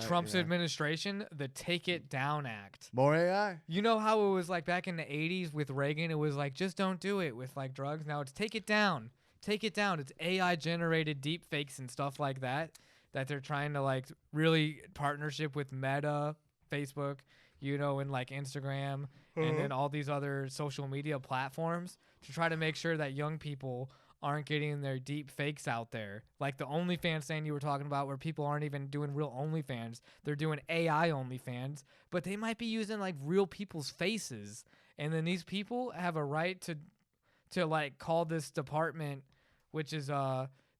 Trump's AI. administration, the Take It Down Act. More AI. You know how it was like back in the 80s with Reagan? It was like, just don't do it with like drugs. Now it's take it down. Take it down. It's AI generated deep fakes and stuff like that they're trying to like really partnership with Meta, Facebook, you know, and like Instagram and then all these other social media platforms to try to make sure that young people aren't getting their deep fakes out there. Like the OnlyFans thing you were talking about where people aren't even doing real OnlyFans. They're doing AI OnlyFans, but they might be using like real people's faces. And then these people have a right to like call this department, which is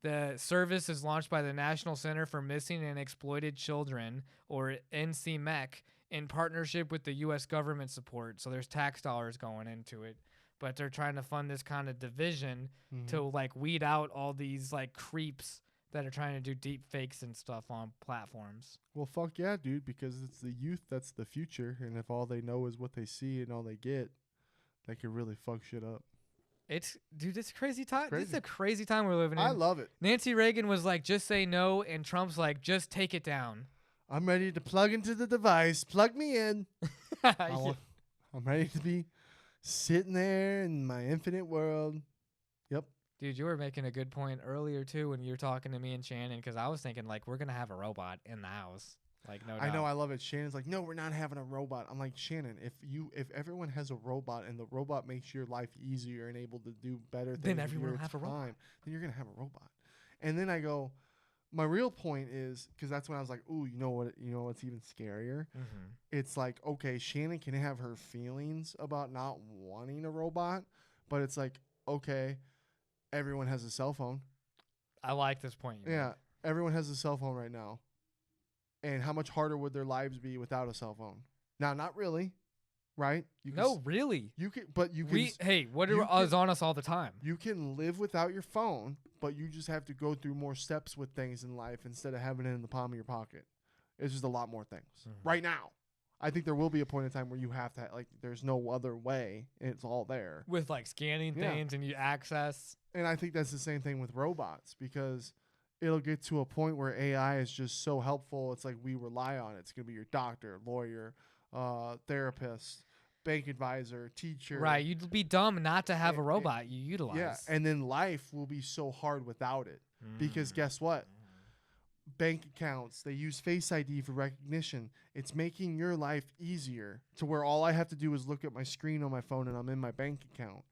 the service is launched by the National Center for Missing and Exploited Children, or NCMEC, in partnership with the U.S. government support. So there's tax dollars going into it. But they're trying to fund this kind of division to like weed out all these like creeps that are trying to do deep fakes and stuff on platforms. Well, fuck yeah, dude, because it's the youth that's the future. And if all they know is what they see and all they get, they could really fuck shit up. It's a crazy time. Crazy. This is a crazy time we're living in. I love it. Nancy Reagan was like, just say no, and Trump's like, just take it down. I'm ready to plug into the device. Plug me in. Yeah. I'm ready to be sitting there in my infinite world. Yep. Dude, you were making a good point earlier too when you were talking to me and Shannon, because I was thinking like we're gonna have a robot in the house. Like no doubt. I know, I love it. Shannon's like, no, we're not having a robot. I'm like, Shannon, if everyone has a robot and the robot makes your life easier and able to do better things, Then with everyone your will have a robot. time, then you're gonna have a robot. And then I go, my real point is, because that's when I was like, ooh, you know what's even scarier? Mm-hmm. It's like, okay, Shannon can have her feelings about not wanting a robot, but it's like, okay, everyone has a cell phone. I like this point. Yeah, everyone has a cell phone right now. And how much harder would their lives be without a cell phone? Now, not really, right? Really. You can, but you can. What are us on us all the time? You can live without your phone, but you just have to go through more steps with things in life instead of having it in the palm of your pocket. It's just a lot more things right now. I think there will be a point in time where you have to, like, there's no other way. It's all there. With, like, scanning things and you access. And I think that's the same thing with robots, because it'll get to a point where AI is just so helpful. It's like we rely on it. It's going to be your doctor, lawyer, therapist, bank advisor, teacher. Right. You'd be dumb not to have a robot you utilize. Yeah. And then life will be so hard without it. Because guess what? Bank accounts, they use Face ID for recognition. It's making your life easier to where all I have to do is look at my screen on my phone and I'm in my bank account.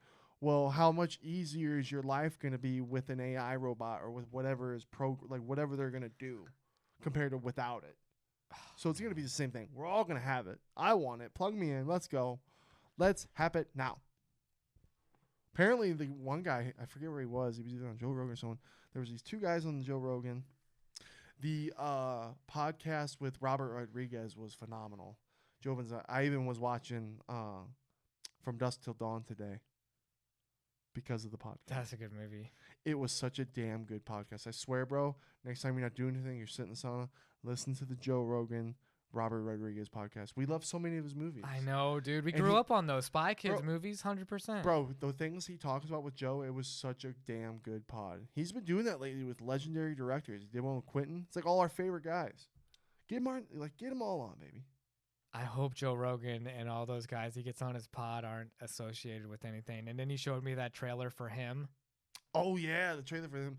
Well, how much easier is your life going to be with an AI robot or with whatever is whatever they're going to do compared to without it? So it's going to be the same thing. We're all going to have it. I want it. Plug me in. Let's go. Let's have it now. Apparently, the one guy, I forget where he was. He was either on Joe Rogan or someone. There was these two guys on the Joe Rogan. The podcast with Robert Rodriguez was phenomenal. I even was watching From Dusk Till Dawn today because of the podcast. That's a good movie. It was such a damn good podcast. I swear, bro, next time you're not doing anything, you're sitting in the sauna, listen to the Joe Rogan, Robert Rodriguez podcast. We love so many of his movies. I know, dude. We grew up on those Spy Kids movies, 100%. Bro, the things he talks about with Joe, it was such a damn good pod. He's been doing that lately with legendary directors. He did one with Quentin. It's like all our favorite guys. Get them all on, baby. I hope Joe Rogan and all those guys he gets on his pod aren't associated with anything. And then he showed me that trailer for him. Oh, yeah, the trailer for him.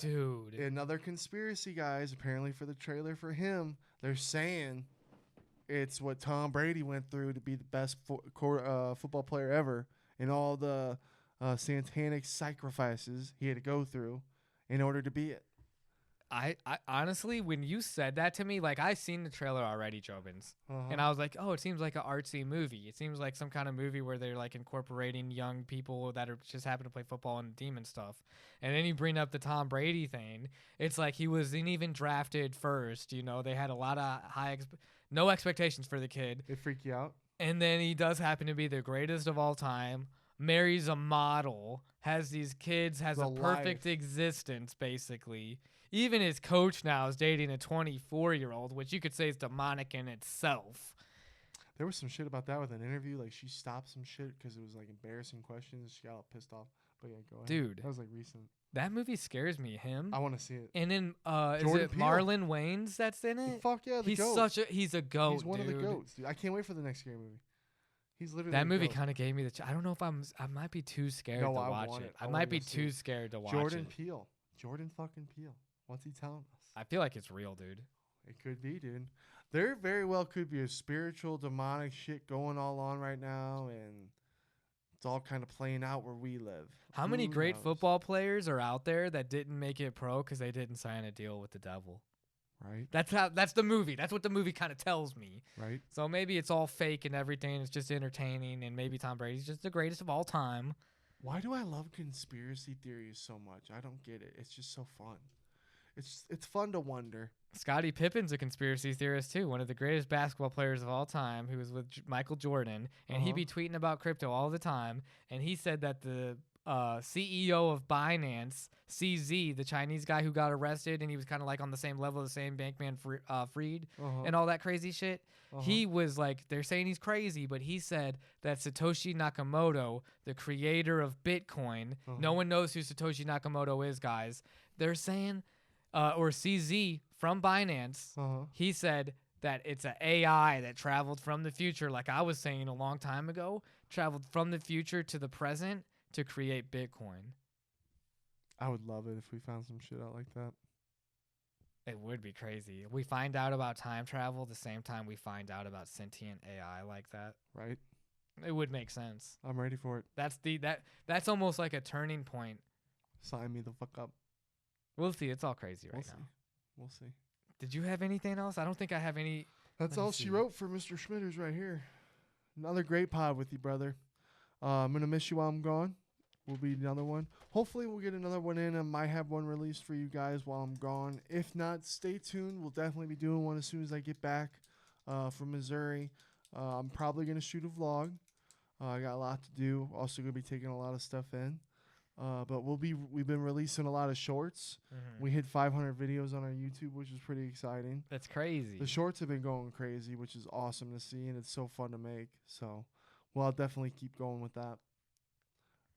Dude. Another conspiracy, guys, apparently for the trailer for him. They're saying it's what Tom Brady went through to be the best football player ever, and all the satanic sacrifices he had to go through in order to be it. I honestly, when you said that to me, like, I seen the trailer already, Jobins, and I was like, oh, it seems like an artsy movie. It seems like some kind of movie where they're like incorporating young people that are just happen to play football and demon stuff. And then you bring up the Tom Brady thing. It's like he wasn't even drafted first. You know, they had a lot of no expectations for the kid. It freaked you out? And then he does happen to be the greatest of all time. Marries a model, has these kids, has a perfect existence, basically. Even his coach now is dating a 24-year-old, which you could say is demonic in itself. There was some shit about that with an interview. Like, she stopped some shit because it was, like, embarrassing questions. She got all pissed off. But, yeah, go ahead. Dude. That was, like, recent. That movie scares me, him. I want to see it. And then, is it Marlon Wayans that's in it? Fuck yeah, the goat. He's a goat, He's one of the goats, dude. I can't wait for the next scary movie. He's literally that movie kind of gave me I don't know if I might be too scared to watch it. I might be too scared to watch it. Jordan fucking Peele. What's he telling us? I feel like it's real, dude. It could be, dude. There very well could be a spiritual, demonic shit going all on right now, and it's all kind of playing out where we live. How many great football players are out there that didn't make it pro because they didn't sign a deal with the devil? Right. That's the movie. That's what the movie kind of tells me. Right. So maybe it's all fake and everything. It's just entertaining, and maybe Tom Brady's just the greatest of all time. Why do I love conspiracy theories so much? I don't get it. It's just so fun. It's fun to wonder. Scottie Pippen's a conspiracy theorist too, one of the greatest basketball players of all time, who was with Michael Jordan, and he'd be tweeting about crypto all the time. And he said that the CEO of Binance, CZ, the Chinese guy who got arrested, and he was kind of like on the same level, the same Bankman Fried, and all that crazy shit. He was like, they're saying he's crazy, but he said that Satoshi Nakamoto, the creator of Bitcoin, no one knows who Satoshi Nakamoto is, guys. They're saying, or CZ from Binance, he said that it's an AI that traveled from the future, like I was saying a long time ago, traveled from the future to the present to create Bitcoin. I would love it if we found some shit out like that. It would be crazy. We find out about time travel the same time we find out about sentient AI like that. Right. It would make sense. I'm ready for it. That's almost like a turning point. Sign me the fuck up. We'll see. It's all crazy right now. We'll see. Did you have anything else? I don't think I have any. That's Let me all she see. wrote for Mr. Schmitters right here. Another great pod with you, brother. I'm gonna miss you while I'm gone. Will be another one. Hopefully, we'll get another one in. I might have one released for you guys while I'm gone. If not, stay tuned. We'll definitely be doing one as soon as I get back from Missouri. I'm probably gonna shoot a vlog. I got a lot to do. Also, gonna be taking a lot of stuff in. But we've been releasing a lot of shorts. Mm-hmm. We hit 500 videos on our YouTube, which is pretty exciting. That's crazy. The shorts have been going crazy, which is awesome to see, and it's so fun to make. So, well, I'll definitely keep going with that.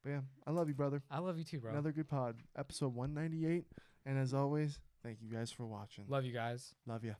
But yeah, I love you, brother. I love you too, bro. Another good pod, episode 198. And as always, thank you guys for watching. Love you guys. Love you.